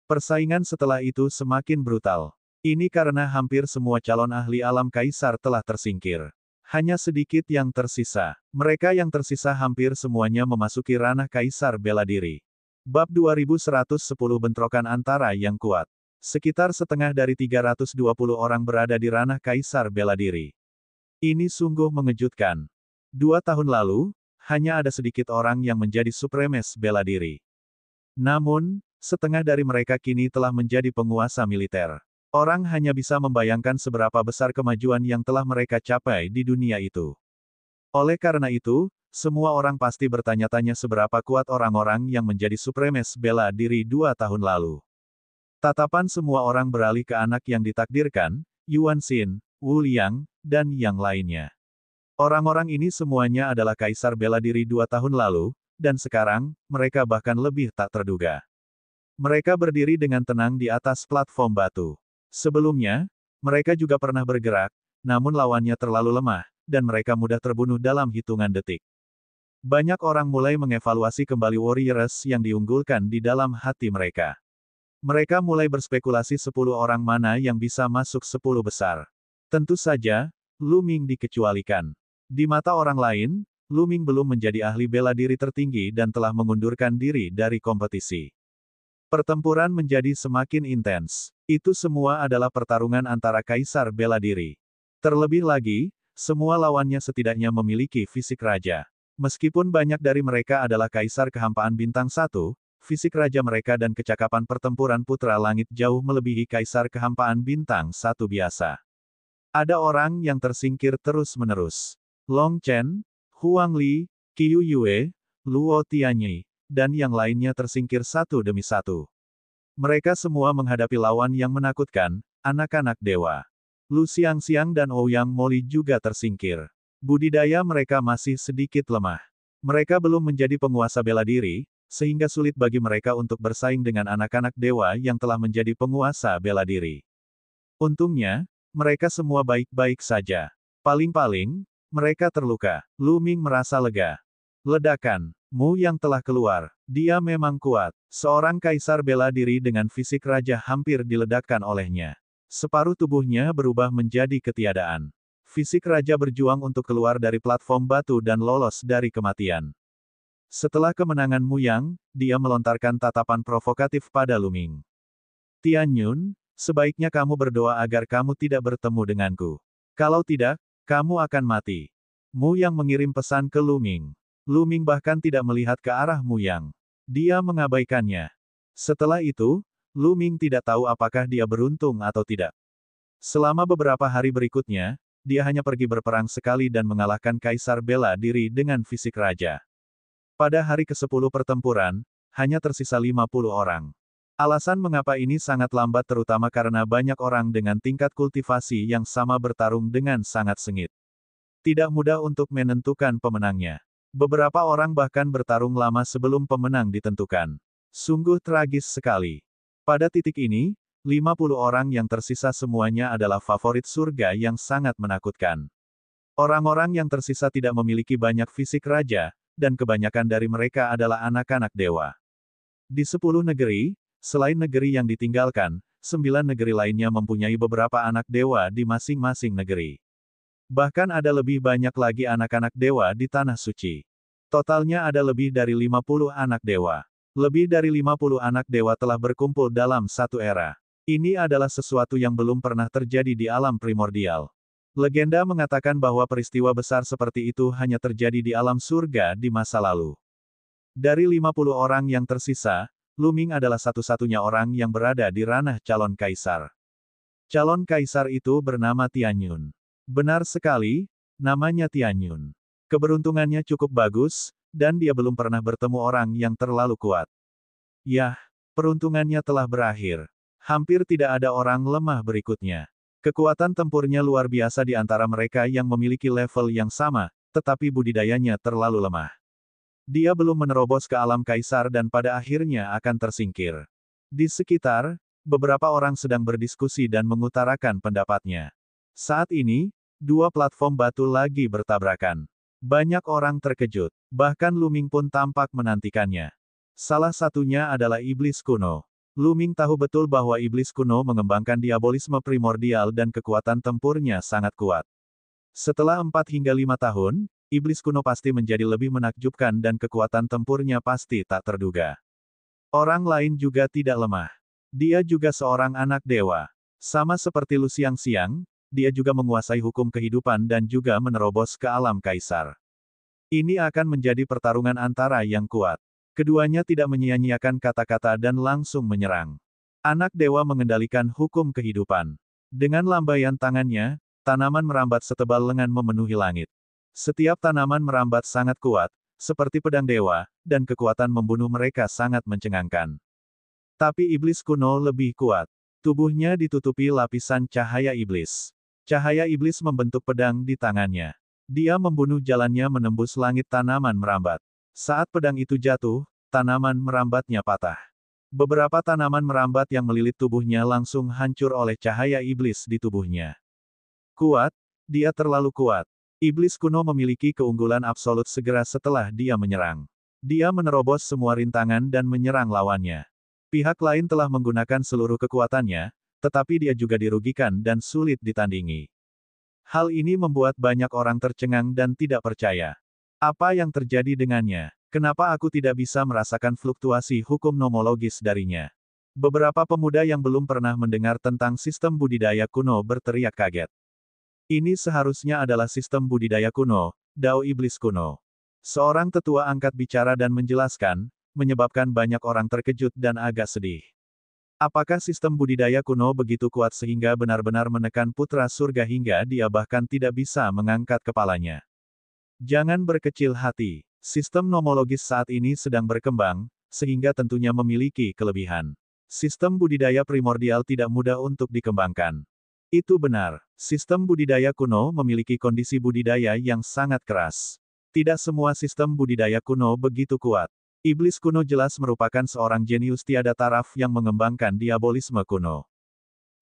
Persaingan setelah itu semakin brutal. Ini karena hampir semua calon ahli alam kaisar telah tersingkir. Hanya sedikit yang tersisa. Mereka yang tersisa hampir semuanya memasuki ranah kaisar bela diri. Bab 2110 bentrokan antara yang kuat. Sekitar setengah dari 320 orang berada di ranah kaisar bela diri. Ini sungguh mengejutkan. 2 tahun lalu, hanya ada sedikit orang yang menjadi supremes bela diri. Namun, setengah dari mereka kini telah menjadi penguasa militer. Orang hanya bisa membayangkan seberapa besar kemajuan yang telah mereka capai di dunia itu. Oleh karena itu, semua orang pasti bertanya-tanya seberapa kuat orang-orang yang menjadi supremes bela diri 2 tahun lalu. Tatapan semua orang beralih ke anak yang ditakdirkan, Yuan Xin, Wu Liang, dan yang lainnya. Orang-orang ini semuanya adalah kaisar bela diri 2 tahun lalu, dan sekarang, mereka bahkan lebih tak terduga. Mereka berdiri dengan tenang di atas platform batu. Sebelumnya, mereka juga pernah bergerak, namun lawannya terlalu lemah, dan mereka mudah terbunuh dalam hitungan detik. Banyak orang mulai mengevaluasi kembali warriors yang diunggulkan di dalam hati mereka. Mereka mulai berspekulasi 10 orang mana yang bisa masuk 10 besar. Tentu saja, Luming dikecualikan. Di mata orang lain, Luming belum menjadi ahli bela diri tertinggi dan telah mengundurkan diri dari kompetisi. Pertempuran menjadi semakin intens. Itu semua adalah pertarungan antara kaisar bela diri. Terlebih lagi, semua lawannya setidaknya memiliki fisik raja. Meskipun banyak dari mereka adalah kaisar kehampaan bintang 1, fisik raja mereka dan kecakapan pertempuran putra langit jauh melebihi kaisar kehampaan bintang 1 biasa. Ada orang yang tersingkir terus-menerus. Long Chen, Huang Li, Qiu Yue, Luo Tianyi, dan yang lainnya tersingkir satu demi satu. Mereka semua menghadapi lawan yang menakutkan, anak-anak dewa. Lu Xiangxiang dan Ouyang Moli juga tersingkir. Budidaya mereka masih sedikit lemah. Mereka belum menjadi penguasa bela diri, sehingga sulit bagi mereka untuk bersaing dengan anak-anak dewa yang telah menjadi penguasa bela diri. Untungnya, mereka semua baik-baik saja. Paling-paling, mereka terluka. Lu Ming merasa lega. Ledakan. Mu yang telah keluar. Dia memang kuat. Seorang kaisar bela diri dengan fisik raja hampir diledakkan olehnya. Separuh tubuhnya berubah menjadi ketiadaan. Fisik raja berjuang untuk keluar dari platform batu dan lolos dari kematian. Setelah kemenangan Mu Yang, dia melontarkan tatapan provokatif pada Lu Ming. Tian Yun, sebaiknya kamu berdoa agar kamu tidak bertemu denganku. Kalau tidak, kamu akan mati. Mu Yang mengirim pesan ke Lu Ming. Lu Ming bahkan tidak melihat ke arah Mu Yang. Dia mengabaikannya. Setelah itu, Lu Ming tidak tahu apakah dia beruntung atau tidak. Selama beberapa hari berikutnya, dia hanya pergi berperang sekali dan mengalahkan kaisar bela diri dengan fisik raja. Pada hari ke-10 pertempuran, hanya tersisa 50 orang. Alasan mengapa ini sangat lambat terutama karena banyak orang dengan tingkat kultivasi yang sama bertarung dengan sangat sengit. Tidak mudah untuk menentukan pemenangnya. Beberapa orang bahkan bertarung lama sebelum pemenang ditentukan. Sungguh tragis sekali. Pada titik ini, 50 orang yang tersisa semuanya adalah favorit surga yang sangat menakutkan. Orang-orang yang tersisa tidak memiliki banyak fisik raja, dan kebanyakan dari mereka adalah anak-anak dewa. Di 10 negeri, Selain negeri yang ditinggalkan, 9 negeri lainnya mempunyai beberapa anak dewa di masing-masing negeri. Bahkan ada lebih banyak lagi anak-anak dewa di Tanah Suci. Totalnya ada lebih dari 50 anak dewa. Lebih dari 50 anak dewa telah berkumpul dalam satu era. Ini adalah sesuatu yang belum pernah terjadi di alam primordial. Legenda mengatakan bahwa peristiwa besar seperti itu hanya terjadi di alam surga di masa lalu. Dari 50 orang yang tersisa, Lu Ming adalah satu-satunya orang yang berada di ranah calon kaisar. Calon kaisar itu bernama Tianyun. Benar sekali, namanya Tianyun. Keberuntungannya cukup bagus, dan dia belum pernah bertemu orang yang terlalu kuat. Yah, peruntungannya telah berakhir. Hampir tidak ada orang lemah berikutnya. Kekuatan tempurnya luar biasa di antara mereka yang memiliki level yang sama, tetapi budidayanya terlalu lemah. Dia belum menerobos ke alam kaisar dan pada akhirnya akan tersingkir. Di sekitar, beberapa orang sedang berdiskusi dan mengutarakan pendapatnya. Saat ini, dua platform batu lagi bertabrakan. Banyak orang terkejut, bahkan Lu Ming pun tampak menantikannya. Salah satunya adalah iblis kuno. Lu Ming tahu betul bahwa iblis kuno mengembangkan diabolisme primordial dan kekuatan tempurnya sangat kuat. Setelah 4 hingga 5 tahun, iblis kuno pasti menjadi lebih menakjubkan dan kekuatan tempurnya pasti tak terduga. Orang lain juga tidak lemah. Dia juga seorang anak dewa. Sama seperti Lu Xiangxiang, dia juga menguasai hukum kehidupan dan juga menerobos ke alam kaisar. Ini akan menjadi pertarungan antara yang kuat. Keduanya tidak menyia-nyiakan kata-kata dan langsung menyerang. Anak dewa mengendalikan hukum kehidupan. Dengan lambaian tangannya, tanaman merambat setebal lengan memenuhi langit. Setiap tanaman merambat sangat kuat, seperti pedang dewa, dan kekuatan membunuh mereka sangat mencengangkan. Tapi iblis kuno lebih kuat. Tubuhnya ditutupi lapisan cahaya iblis. Cahaya iblis membentuk pedang di tangannya. Dia membunuh jalannya menembus langit tanaman merambat. Saat pedang itu jatuh, tanaman merambatnya patah. Beberapa tanaman merambat yang melilit tubuhnya langsung hancur oleh cahaya iblis di tubuhnya. Kuat, dia terlalu kuat. Iblis kuno memiliki keunggulan absolut segera setelah dia menyerang. Dia menerobos semua rintangan dan menyerang lawannya. Pihak lain telah menggunakan seluruh kekuatannya, tetapi dia juga dirugikan dan sulit ditandingi. Hal ini membuat banyak orang tercengang dan tidak percaya. Apa yang terjadi dengannya? Kenapa aku tidak bisa merasakan fluktuasi hukum nomologis darinya? Beberapa pemuda yang belum pernah mendengar tentang sistem budidaya kuno berteriak kaget. Ini seharusnya adalah sistem budidaya kuno, Dao Iblis kuno. Seorang tetua angkat bicara dan menjelaskan, menyebabkan banyak orang terkejut dan agak sedih. Apakah sistem budidaya kuno begitu kuat sehingga benar-benar menekan putra surga hingga dia bahkan tidak bisa mengangkat kepalanya? Jangan berkecil hati. Sistem nomologis saat ini sedang berkembang, sehingga tentunya memiliki kelebihan. Sistem budidaya primordial tidak mudah untuk dikembangkan. Itu benar. Sistem budidaya kuno memiliki kondisi budidaya yang sangat keras. Tidak semua sistem budidaya kuno begitu kuat. Iblis kuno jelas merupakan seorang jenius tiada taraf yang mengembangkan diabolisme kuno.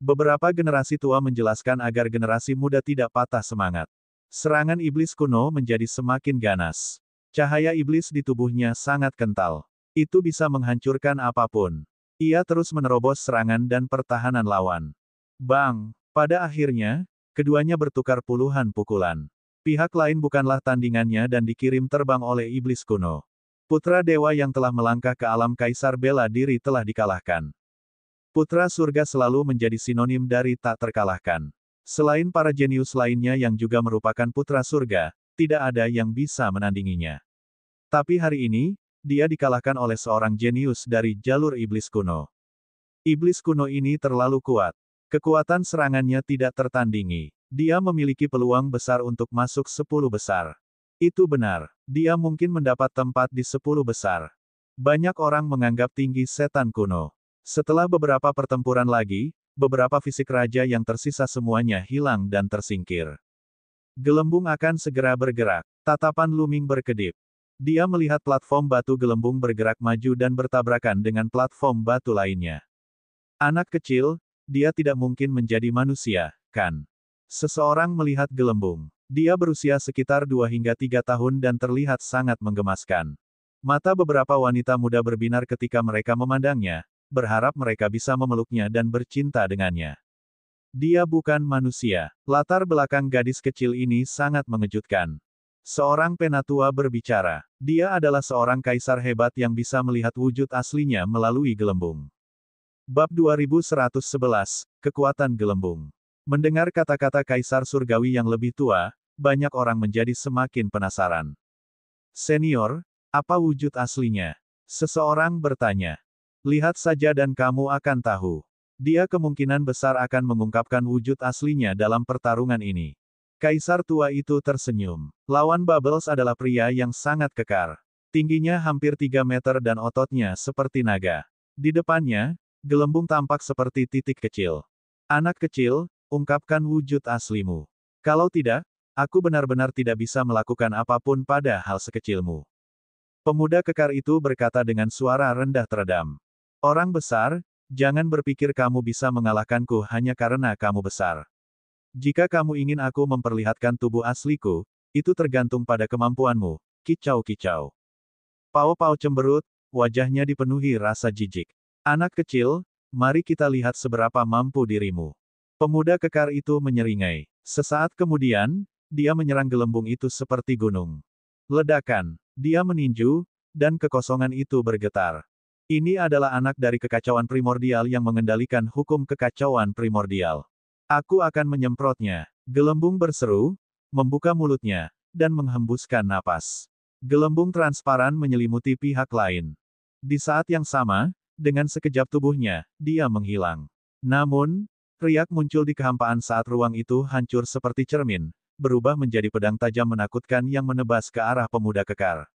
Beberapa generasi tua menjelaskan agar generasi muda tidak patah semangat. Serangan iblis kuno menjadi semakin ganas. Cahaya iblis di tubuhnya sangat kental. Itu bisa menghancurkan apapun. Ia terus menerobos serangan dan pertahanan lawan. Bang! Pada akhirnya, keduanya bertukar puluhan pukulan. Pihak lain bukanlah tandingannya dan dikirim terbang oleh iblis kuno. Putra dewa yang telah melangkah ke alam kaisar bela diri telah dikalahkan. Putra surga selalu menjadi sinonim dari tak terkalahkan. Selain para jenius lainnya yang juga merupakan putra surga, tidak ada yang bisa menandinginya. Tapi hari ini, dia dikalahkan oleh seorang jenius dari jalur iblis kuno. Iblis kuno ini terlalu kuat. Kekuatan serangannya tidak tertandingi. Dia memiliki peluang besar untuk masuk 10 besar. Itu benar. Dia mungkin mendapat tempat di 10 besar. Banyak orang menganggap tinggi setan kuno. Setelah beberapa pertempuran lagi, beberapa fisik raja yang tersisa semuanya hilang dan tersingkir. Gelembung akan segera bergerak. Tatapan Lu Ming berkedip. Dia melihat platform batu gelembung bergerak maju dan bertabrakan dengan platform batu lainnya. Anak kecil, dia tidak mungkin menjadi manusia, kan? Seseorang melihat gelembung. Dia berusia sekitar 2 hingga 3 tahun dan terlihat sangat menggemaskan. Mata beberapa wanita muda berbinar ketika mereka memandangnya, berharap mereka bisa memeluknya dan bercinta dengannya. Dia bukan manusia. Latar belakang gadis kecil ini sangat mengejutkan. Seorang penatua berbicara. Dia adalah seorang kaisar hebat yang bisa melihat wujud aslinya melalui gelembung. Bab 2111, Kekuatan Gelembung. Mendengar kata-kata kaisar surgawi yang lebih tua, banyak orang menjadi semakin penasaran. Senior, apa wujud aslinya? Seseorang bertanya. Lihat saja dan kamu akan tahu. Dia kemungkinan besar akan mengungkapkan wujud aslinya dalam pertarungan ini. Kaisar tua itu tersenyum. Lawan Bubbles adalah pria yang sangat kekar. Tingginya hampir 3 meter dan ototnya seperti naga. Di depannya, gelembung tampak seperti titik kecil. Anak kecil, ungkapkan wujud aslimu. Kalau tidak, aku benar-benar tidak bisa melakukan apapun pada hal sekecilmu. Pemuda kekar itu berkata dengan suara rendah teredam. Orang besar, jangan berpikir kamu bisa mengalahkanku hanya karena kamu besar. Jika kamu ingin aku memperlihatkan tubuh asliku, itu tergantung pada kemampuanmu. Kicau-kicau. Pao Pao cemberut, wajahnya dipenuhi rasa jijik. Anak kecil, mari kita lihat seberapa mampu dirimu. Pemuda kekar itu menyeringai. Sesaat kemudian, dia menyerang gelembung itu seperti gunung. Ledakan. Dia meninju, dan kekosongan itu bergetar. Ini adalah anak dari kekacauan primordial yang mengendalikan hukum kekacauan primordial. Aku akan menyemprotnya. Gelembung berseru, membuka mulutnya, dan menghembuskan napas. Gelembung transparan menyelimuti pihak lain. Di saat yang sama, dengan sekejap tubuhnya, dia menghilang. Namun, riak muncul di kehampaan saat ruang itu hancur seperti cermin, berubah menjadi pedang tajam menakutkan yang menebas ke arah pemuda kekar.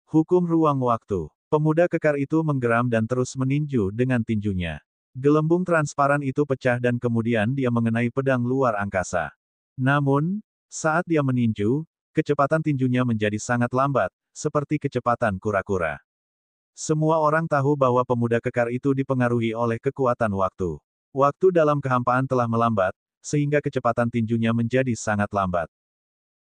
Hukum ruang waktu. Pemuda kekar itu menggeram dan terus meninju dengan tinjunya. Gelembung transparan itu pecah dan kemudian dia mengenai pedang luar angkasa. Namun, saat dia meninju, kecepatan tinjunya menjadi sangat lambat, seperti kecepatan kura-kura. Semua orang tahu bahwa pemuda kekar itu dipengaruhi oleh kekuatan waktu. Waktu dalam kehampaan telah melambat, sehingga kecepatan tinjunya menjadi sangat lambat.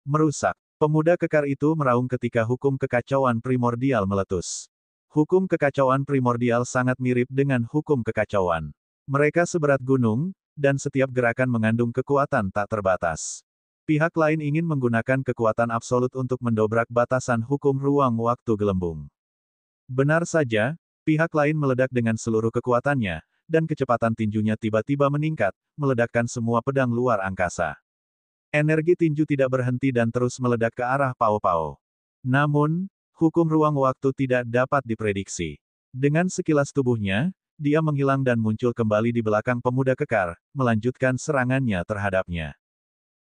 Merusak. Pemuda kekar itu meraung ketika hukum kekacauan primordial meletus. Hukum kekacauan primordial sangat mirip dengan hukum kekacauan. Mereka seberat gunung, dan setiap gerakan mengandung kekuatan tak terbatas. Pihak lain ingin menggunakan kekuatan absolut untuk mendobrak batasan hukum ruang waktu gelembung. Benar saja, pihak lain meledak dengan seluruh kekuatannya, dan kecepatan tinjunya tiba-tiba meningkat, meledakkan semua pedang luar angkasa. Energi tinju tidak berhenti dan terus meledak ke arah Pao Pao. Namun, hukum ruang waktu tidak dapat diprediksi. Dengan sekilas tubuhnya, dia menghilang dan muncul kembali di belakang pemuda kekar, melanjutkan serangannya terhadapnya.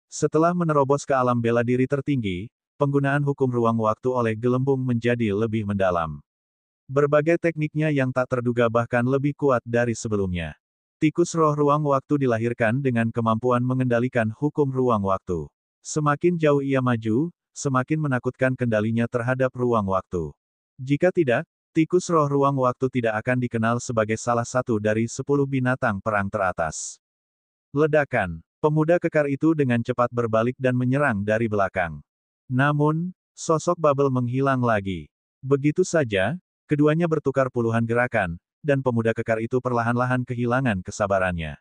Setelah menerobos ke alam bela diri tertinggi, penggunaan hukum ruang waktu oleh gelembung menjadi lebih mendalam. Berbagai tekniknya yang tak terduga bahkan lebih kuat dari sebelumnya. Tikus roh ruang waktu dilahirkan dengan kemampuan mengendalikan hukum ruang waktu. Semakin jauh ia maju, semakin menakutkan kendalinya terhadap ruang waktu. Jika tidak, tikus roh ruang waktu tidak akan dikenal sebagai salah satu dari 10 binatang perang teratas. Ledakan. Pemuda kekar itu dengan cepat berbalik dan menyerang dari belakang. Namun, sosok Bubble menghilang lagi. Begitu saja, keduanya bertukar puluhan gerakan, dan pemuda kekar itu perlahan-lahan kehilangan kesabarannya.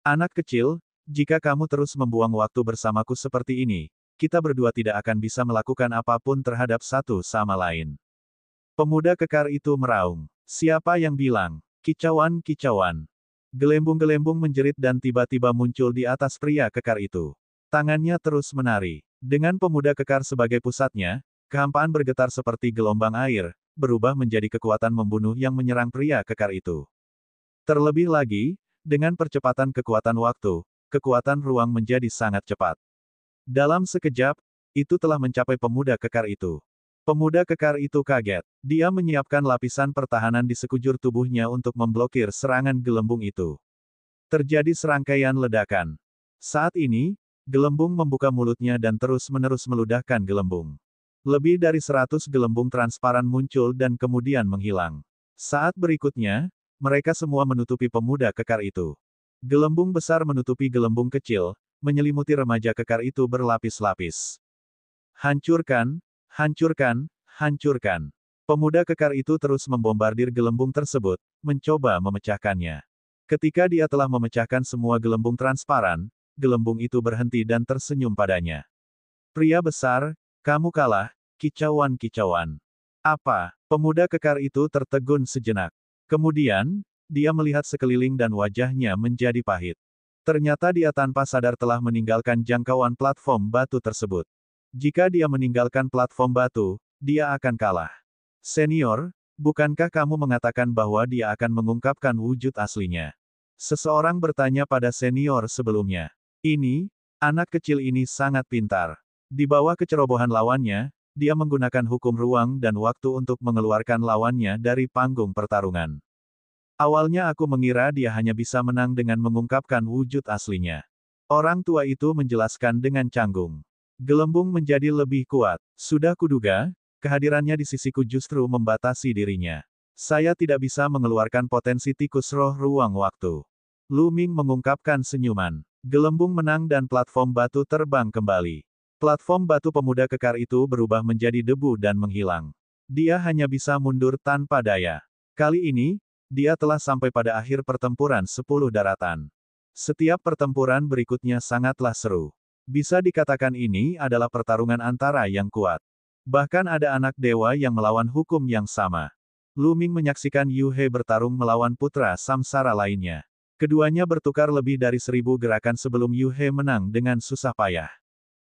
Anak kecil, jika kamu terus membuang waktu bersamaku seperti ini, kita berdua tidak akan bisa melakukan apapun terhadap satu sama lain. Pemuda kekar itu meraung. Siapa yang bilang? Kicauan-kicauan. Gelembung-gelembung menjerit dan tiba-tiba muncul di atas pria kekar itu. Tangannya terus menari. Dengan pemuda kekar sebagai pusatnya, kehampaan bergetar seperti gelombang air, berubah menjadi kekuatan membunuh yang menyerang pria kekar itu. Terlebih lagi, dengan percepatan kekuatan waktu, kekuatan ruang menjadi sangat cepat. Dalam sekejap, itu telah mencapai pemuda kekar itu. Pemuda kekar itu kaget. Dia menyiapkan lapisan pertahanan di sekujur tubuhnya untuk memblokir serangan gelembung itu. Terjadi serangkaian ledakan. Saat ini, gelembung membuka mulutnya dan terus-menerus meludahkan gelembung. Lebih dari 100 gelembung transparan muncul dan kemudian menghilang. Saat berikutnya, mereka semua menutupi pemuda kekar itu. Gelembung besar menutupi gelembung kecil, menyelimuti remaja kekar itu berlapis-lapis. Hancurkan, hancurkan, hancurkan. Pemuda kekar itu terus membombardir gelembung tersebut, mencoba memecahkannya. Ketika dia telah memecahkan semua gelembung transparan, gelembung itu berhenti dan tersenyum padanya. Pria besar, kamu kalah, kicauan-kicauan. Apa? Pemuda kekar itu tertegun sejenak. Kemudian, dia melihat sekeliling dan wajahnya menjadi pahit. Ternyata dia tanpa sadar telah meninggalkan jangkauan platform batu tersebut. Jika dia meninggalkan platform batu, dia akan kalah. Senior, bukankah kamu mengatakan bahwa dia akan mengungkapkan wujud aslinya? Seseorang bertanya pada senior sebelumnya. Ini, anak kecil ini sangat pintar. Di bawah kecerobohan lawannya, dia menggunakan hukum ruang dan waktu untuk mengeluarkan lawannya dari panggung pertarungan. Awalnya aku mengira dia hanya bisa menang dengan mengungkapkan wujud aslinya. Orang tua itu menjelaskan dengan canggung. Gelembung menjadi lebih kuat. Sudah kuduga, kehadirannya di sisiku justru membatasi dirinya. Saya tidak bisa mengeluarkan potensi tikus roh ruang waktu. Lu Ming mengungkapkan senyuman. Gelembung menang dan platform batu terbang kembali. Platform batu pemuda kekar itu berubah menjadi debu dan menghilang. Dia hanya bisa mundur tanpa daya. Kali ini, dia telah sampai pada akhir pertempuran 10 daratan. Setiap pertempuran berikutnya sangatlah seru. Bisa dikatakan ini adalah pertarungan antara yang kuat. Bahkan ada anak dewa yang melawan hukum yang sama. Lu Ming menyaksikan Yu He bertarung melawan putra samsara lainnya. Keduanya bertukar lebih dari 1000 gerakan sebelum Yu He menang dengan susah payah.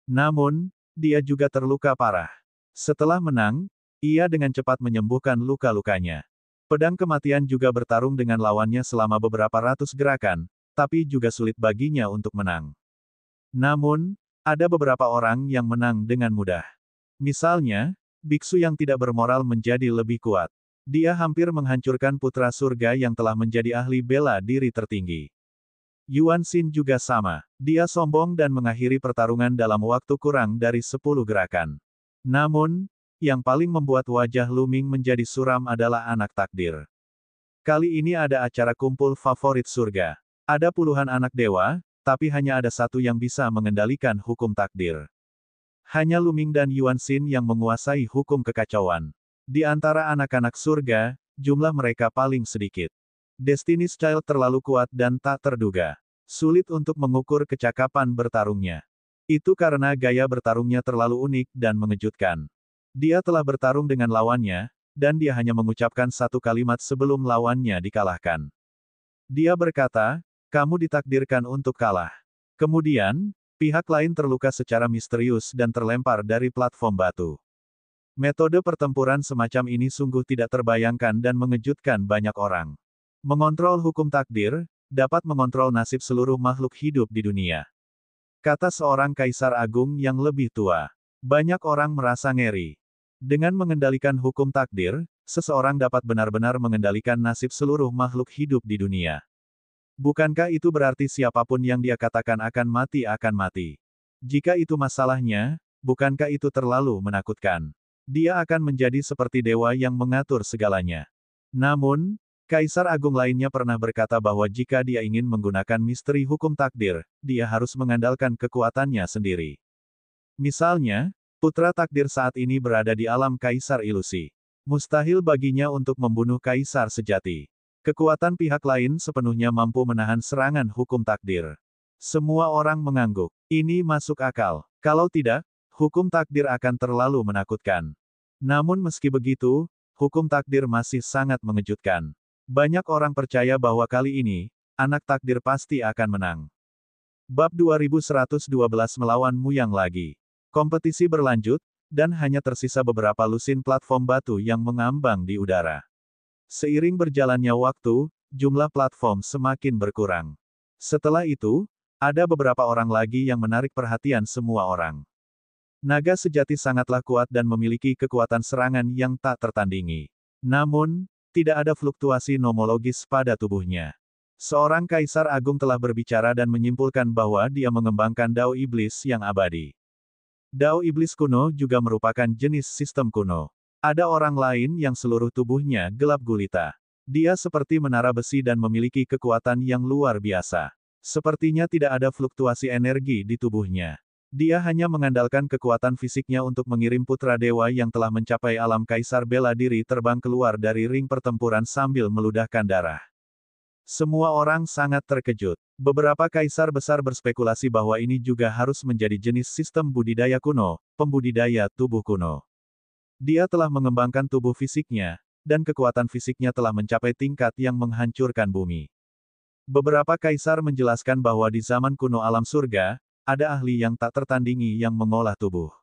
Namun, dia juga terluka parah. Setelah menang, ia dengan cepat menyembuhkan luka-lukanya. Pedang kematian juga bertarung dengan lawannya selama beberapa ratus gerakan, tapi juga sulit baginya untuk menang. Namun, ada beberapa orang yang menang dengan mudah. Misalnya, biksu yang tidak bermoral menjadi lebih kuat. Dia hampir menghancurkan putra surga yang telah menjadi ahli bela diri tertinggi. Yuan Xin juga sama. Dia sombong dan mengakhiri pertarungan dalam waktu kurang dari 10 gerakan. Namun, yang paling membuat wajah Lu Ming menjadi suram adalah anak takdir. Kali ini ada acara kumpul favorit surga. Ada puluhan anak dewa, tapi hanya ada satu yang bisa mengendalikan hukum takdir. Hanya Lu Ming dan Yuan Xin yang menguasai hukum kekacauan. Di antara anak-anak surga, jumlah mereka paling sedikit. Destiny's Child terlalu kuat dan tak terduga. Sulit untuk mengukur kecakapan bertarungnya. Itu karena gaya bertarungnya terlalu unik dan mengejutkan. Dia telah bertarung dengan lawannya, dan dia hanya mengucapkan satu kalimat sebelum lawannya dikalahkan. Dia berkata, kamu ditakdirkan untuk kalah. Kemudian, pihak lain terluka secara misterius dan terlempar dari platform batu. Metode pertempuran semacam ini sungguh tidak terbayangkan dan mengejutkan banyak orang. Mengontrol hukum takdir, dapat mengontrol nasib seluruh makhluk hidup di dunia. Kata seorang kaisar agung yang lebih tua. Banyak orang merasa ngeri. Dengan mengendalikan hukum takdir, seseorang dapat benar-benar mengendalikan nasib seluruh makhluk hidup di dunia. Bukankah itu berarti siapapun yang dia katakan akan mati? Jika itu masalahnya, bukankah itu terlalu menakutkan? Dia akan menjadi seperti dewa yang mengatur segalanya. Namun, Kaisar Agung lainnya pernah berkata bahwa jika dia ingin menggunakan misteri hukum takdir, dia harus mengandalkan kekuatannya sendiri. Misalnya, putra takdir saat ini berada di alam Kaisar Ilusi. Mustahil baginya untuk membunuh Kaisar sejati. Kekuatan pihak lain sepenuhnya mampu menahan serangan hukum takdir. Semua orang mengangguk. Ini masuk akal. Kalau tidak, hukum takdir akan terlalu menakutkan. Namun meski begitu, hukum takdir masih sangat mengejutkan. Banyak orang percaya bahwa kali ini, anak takdir pasti akan menang. Bab 2112 melawan Muyang lagi. Kompetisi berlanjut, dan hanya tersisa beberapa lusin platform batu yang mengambang di udara. Seiring berjalannya waktu, jumlah platform semakin berkurang. Setelah itu, ada beberapa orang lagi yang menarik perhatian semua orang. Naga sejati sangatlah kuat dan memiliki kekuatan serangan yang tak tertandingi. Namun, tidak ada fluktuasi nomologis pada tubuhnya. Seorang kaisar agung telah berbicara dan menyimpulkan bahwa dia mengembangkan Dao Iblis yang abadi. Dao Iblis kuno juga merupakan jenis sistem kuno. Ada orang lain yang seluruh tubuhnya gelap gulita. Dia seperti menara besi dan memiliki kekuatan yang luar biasa. Sepertinya tidak ada fluktuasi energi di tubuhnya. Dia hanya mengandalkan kekuatan fisiknya untuk mengirim putra dewa yang telah mencapai alam kaisar bela diri terbang keluar dari ring pertempuran sambil meludahkan darah. Semua orang sangat terkejut. Beberapa kaisar besar berspekulasi bahwa ini juga harus menjadi jenis sistem budidaya kuno, pembudidaya tubuh kuno. Dia telah mengembangkan tubuh fisiknya, dan kekuatan fisiknya telah mencapai tingkat yang menghancurkan bumi. Beberapa kaisar menjelaskan bahwa di zaman kuno alam surga, ada ahli yang tak tertandingi yang mengolah tubuh.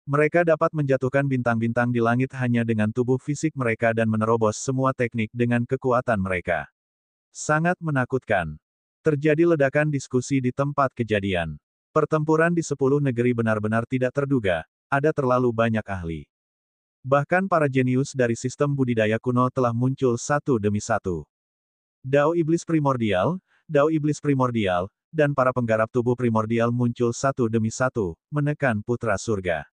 Mereka dapat menjatuhkan bintang-bintang di langit hanya dengan tubuh fisik mereka dan menerobos semua teknik dengan kekuatan mereka. Sangat menakutkan. Terjadi ledakan diskusi di tempat kejadian. Pertempuran di 10 negeri benar-benar tidak terduga, ada terlalu banyak ahli. Bahkan para jenius dari sistem budidaya kuno telah muncul satu demi satu. Dao Iblis Primordial, dan para penggarap tubuh primordial muncul satu demi satu, menekan putra surga.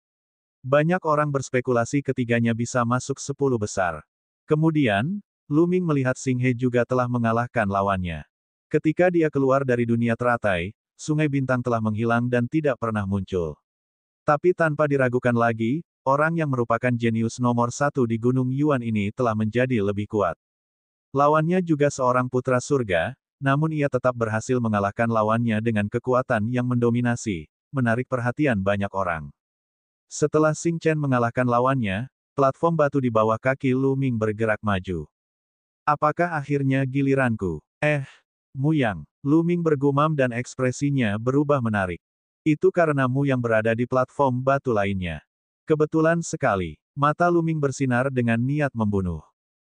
Banyak orang berspekulasi ketiganya bisa masuk 10 besar. Kemudian, Lu Ming melihat Xing He juga telah mengalahkan lawannya. Ketika dia keluar dari dunia teratai, sungai bintang telah menghilang dan tidak pernah muncul. Tapi tanpa diragukan lagi, orang yang merupakan jenius nomor 1 di Gunung Yuan ini telah menjadi lebih kuat. Lawannya juga seorang putra surga, namun ia tetap berhasil mengalahkan lawannya dengan kekuatan yang mendominasi, menarik perhatian banyak orang. Setelah Xing Chen mengalahkan lawannya, platform batu di bawah kaki Lu Ming bergerak maju. Apakah akhirnya giliranku? Muyang. Lu Ming bergumam dan ekspresinya berubah menarik. Itu karena Muyang berada di platform batu lainnya. Kebetulan sekali, mata Lu Ming bersinar dengan niat membunuh.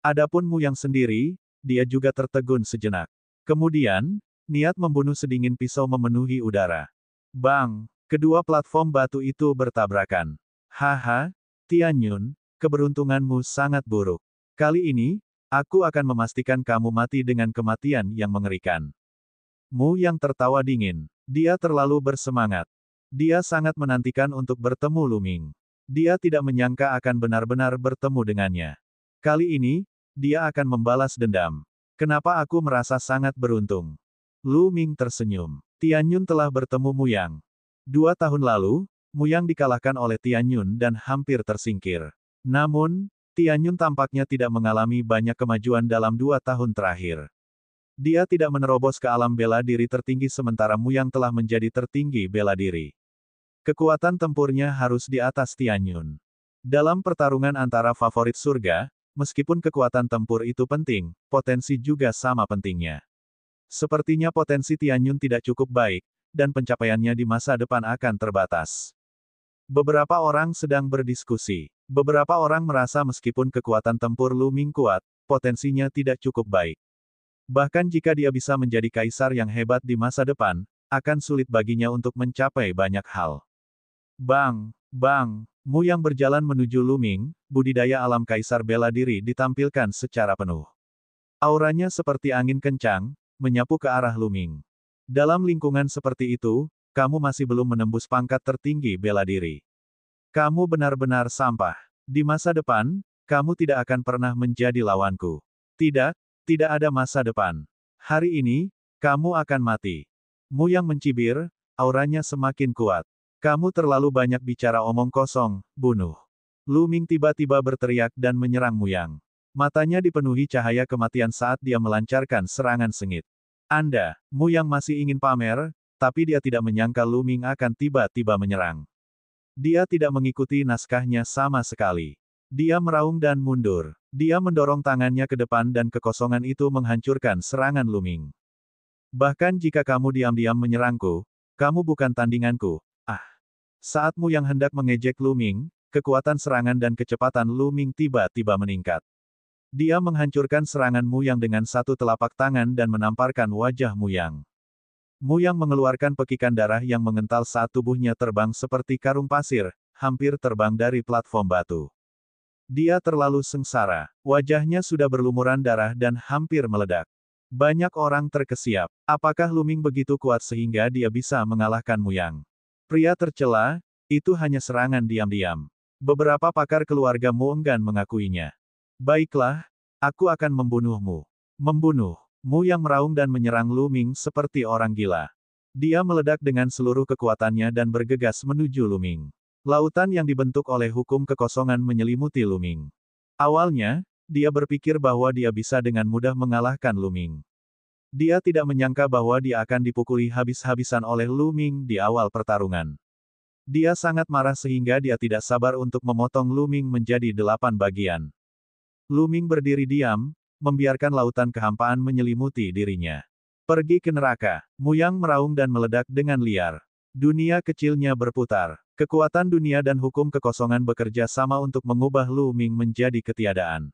Adapun Muyang sendiri, dia juga tertegun sejenak. Kemudian, niat membunuh sedingin pisau memenuhi udara. Bang! Kedua platform batu itu bertabrakan. Haha, Tianyun, keberuntunganmu sangat buruk. Kali ini, aku akan memastikan kamu mati dengan kematian yang mengerikan. Mu yang tertawa dingin. Dia terlalu bersemangat. Dia sangat menantikan untuk bertemu Lu Ming. Dia tidak menyangka akan benar-benar bertemu dengannya. Kali ini, dia akan membalas dendam. Kenapa aku merasa sangat beruntung? Lu Ming tersenyum. Tianyun telah bertemu Muyang. 2 tahun lalu, Muyang dikalahkan oleh Tianyun dan hampir tersingkir. Namun, Tianyun tampaknya tidak mengalami banyak kemajuan dalam 2 tahun terakhir. Dia tidak menerobos ke alam bela diri tertinggi sementara Muyang telah menjadi tertinggi bela diri. Kekuatan tempurnya harus di atas Tianyun. Dalam pertarungan antara favorit surga, meskipun kekuatan tempur itu penting, potensi juga sama pentingnya. Sepertinya potensi Tianyun tidak cukup baik, dan pencapaiannya di masa depan akan terbatas. Beberapa orang sedang berdiskusi. Beberapa orang merasa meskipun kekuatan tempur Lu Ming kuat, potensinya tidak cukup baik. Bahkan jika dia bisa menjadi kaisar yang hebat di masa depan, akan sulit baginya untuk mencapai banyak hal. Bang! Bang! Mu yang berjalan menuju Lu Ming, budidaya alam kaisar bela diri ditampilkan secara penuh. Auranya seperti angin kencang, menyapu ke arah Lu Ming. Dalam lingkungan seperti itu, kamu masih belum menembus pangkat tertinggi bela diri. Kamu benar-benar sampah. Di masa depan, kamu tidak akan pernah menjadi lawanku. Tidak, tidak ada masa depan. Hari ini, kamu akan mati. Mu yang mencibir, auranya semakin kuat. Kamu terlalu banyak bicara omong kosong, bunuh. Lu Ming tiba-tiba berteriak dan menyerang Muyang. Matanya dipenuhi cahaya kematian saat dia melancarkan serangan sengit. Anda, Muyang masih ingin pamer, tapi dia tidak menyangka Lu Ming akan tiba-tiba menyerang. Dia tidak mengikuti naskahnya sama sekali. Dia meraung dan mundur. Dia mendorong tangannya ke depan dan kekosongan itu menghancurkan serangan Lu Ming. Bahkan jika kamu diam-diam menyerangku, kamu bukan tandinganku. Saat Muyang hendak mengejek Lu Ming, kekuatan serangan dan kecepatan Lu Ming tiba-tiba meningkat. Dia menghancurkan serangan Muyang dengan satu telapak tangan dan menamparkan wajah Muyang. Muyang mengeluarkan pekikan darah yang mengental saat tubuhnya terbang seperti karung pasir, hampir terbang dari platform batu. Dia terlalu sengsara. Wajahnya sudah berlumuran darah dan hampir meledak. Banyak orang terkesiap. Apakah Lu Ming begitu kuat sehingga dia bisa mengalahkan Muyang? Pria tercela, itu hanya serangan diam-diam. Beberapa pakar keluarga Mu enggan mengakuinya. Baiklah, aku akan membunuhmu. Membunuh. Mu yang meraung dan menyerang Lu Ming seperti orang gila. Dia meledak dengan seluruh kekuatannya dan bergegas menuju Luming. Lautan yang dibentuk oleh hukum kekosongan menyelimuti Luming. Awalnya, dia berpikir bahwa dia bisa dengan mudah mengalahkan Luming. Dia tidak menyangka bahwa dia akan dipukuli habis-habisan oleh Luming di awal pertarungan. Dia sangat marah sehingga dia tidak sabar untuk memotong Luming menjadi 8 bagian. Luming berdiri diam, membiarkan lautan kehampaan menyelimuti dirinya. Pergi ke neraka. Muyang meraung dan meledak dengan liar. Dunia kecilnya berputar. Kekuatan dunia dan hukum kekosongan bekerja sama untuk mengubah Luming menjadi ketiadaan.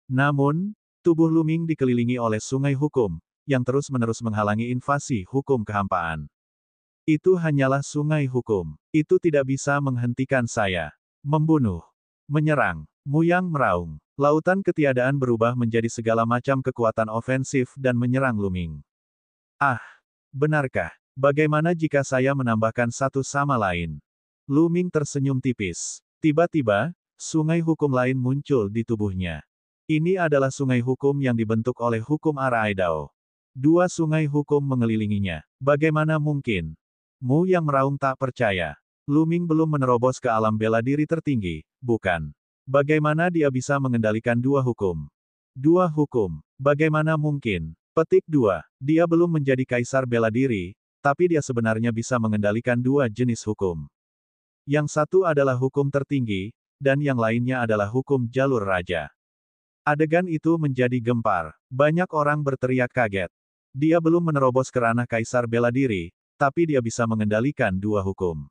Namun, tubuh Luming dikelilingi oleh sungai hukum, yang terus-menerus menghalangi invasi hukum kehampaan. Itu hanyalah sungai hukum. Itu tidak bisa menghentikan saya. Membunuh. Menyerang. Muyang meraung. Lautan ketiadaan berubah menjadi segala macam kekuatan ofensif dan menyerang Luming. Ah, benarkah? Bagaimana jika saya menambahkan satu sama lain? Luming tersenyum tipis. Tiba-tiba, sungai hukum lain muncul di tubuhnya. Ini adalah sungai hukum yang dibentuk oleh hukum Araidao. 2 sungai hukum mengelilinginya. Bagaimana mungkin? Mu yang meraung tak percaya. Luming belum menerobos ke alam bela diri tertinggi, bukan? Bagaimana dia bisa mengendalikan 2 hukum? 2 hukum. Bagaimana mungkin? Petik 2. Dia belum menjadi kaisar bela diri, tapi dia sebenarnya bisa mengendalikan 2 jenis hukum. Yang satu adalah hukum tertinggi, dan yang lainnya adalah hukum jalur raja. Adegan itu menjadi gempar. Banyak orang berteriak kaget. Dia belum menerobos ke ranah kaisar bela diri, tapi dia bisa mengendalikan 2 hukum.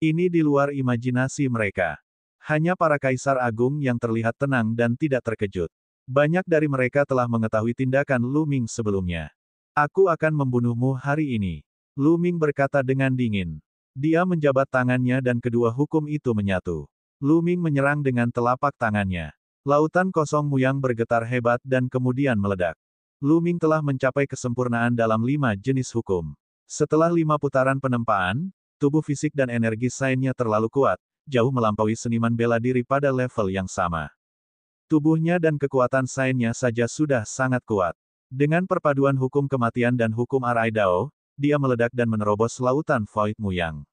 Ini di luar imajinasi mereka. Hanya para kaisar agung yang terlihat tenang dan tidak terkejut. Banyak dari mereka telah mengetahui tindakan Luming sebelumnya. Aku akan membunuhmu hari ini. Luming berkata dengan dingin. Dia menjabat tangannya dan kedua hukum itu menyatu. Luming menyerang dengan telapak tangannya. Lautan kosong Muyang bergetar hebat dan kemudian meledak. Luming telah mencapai kesempurnaan dalam 5 jenis hukum. Setelah 5 putaran penempaan, tubuh fisik dan energi sainnya terlalu kuat, jauh melampaui seniman bela diri pada level yang sama. Tubuhnya dan kekuatan sainnya saja sudah sangat kuat. Dengan perpaduan hukum kematian dan hukum Araidao, dia meledak dan menerobos lautan Void Muyang.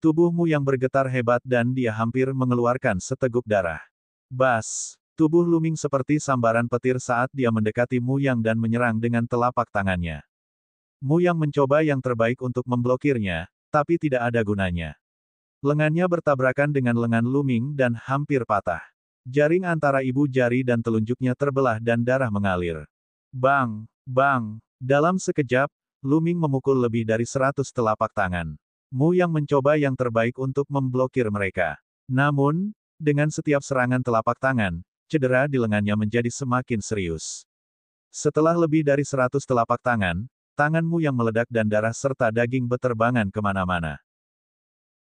Tubuh Muyang bergetar hebat dan dia hampir mengeluarkan seteguk darah. Bas! Tubuh Luming seperti sambaran petir saat dia mendekati Muyang dan menyerang dengan telapak tangannya. Muyang mencoba yang terbaik untuk memblokirnya, tapi tidak ada gunanya. Lengannya bertabrakan dengan lengan Luming dan hampir patah. Jaring antara ibu jari dan telunjuknya terbelah dan darah mengalir. Bang! Bang! Dalam sekejap, Luming memukul lebih dari 100 telapak tangan. Muyang mencoba yang terbaik untuk memblokir mereka. Namun, dengan setiap serangan telapak tangan, cedera di lengannya menjadi semakin serius. Setelah lebih dari 100 telapak tangan, tangan Muyang meledak dan darah serta daging beterbangan kemana-mana.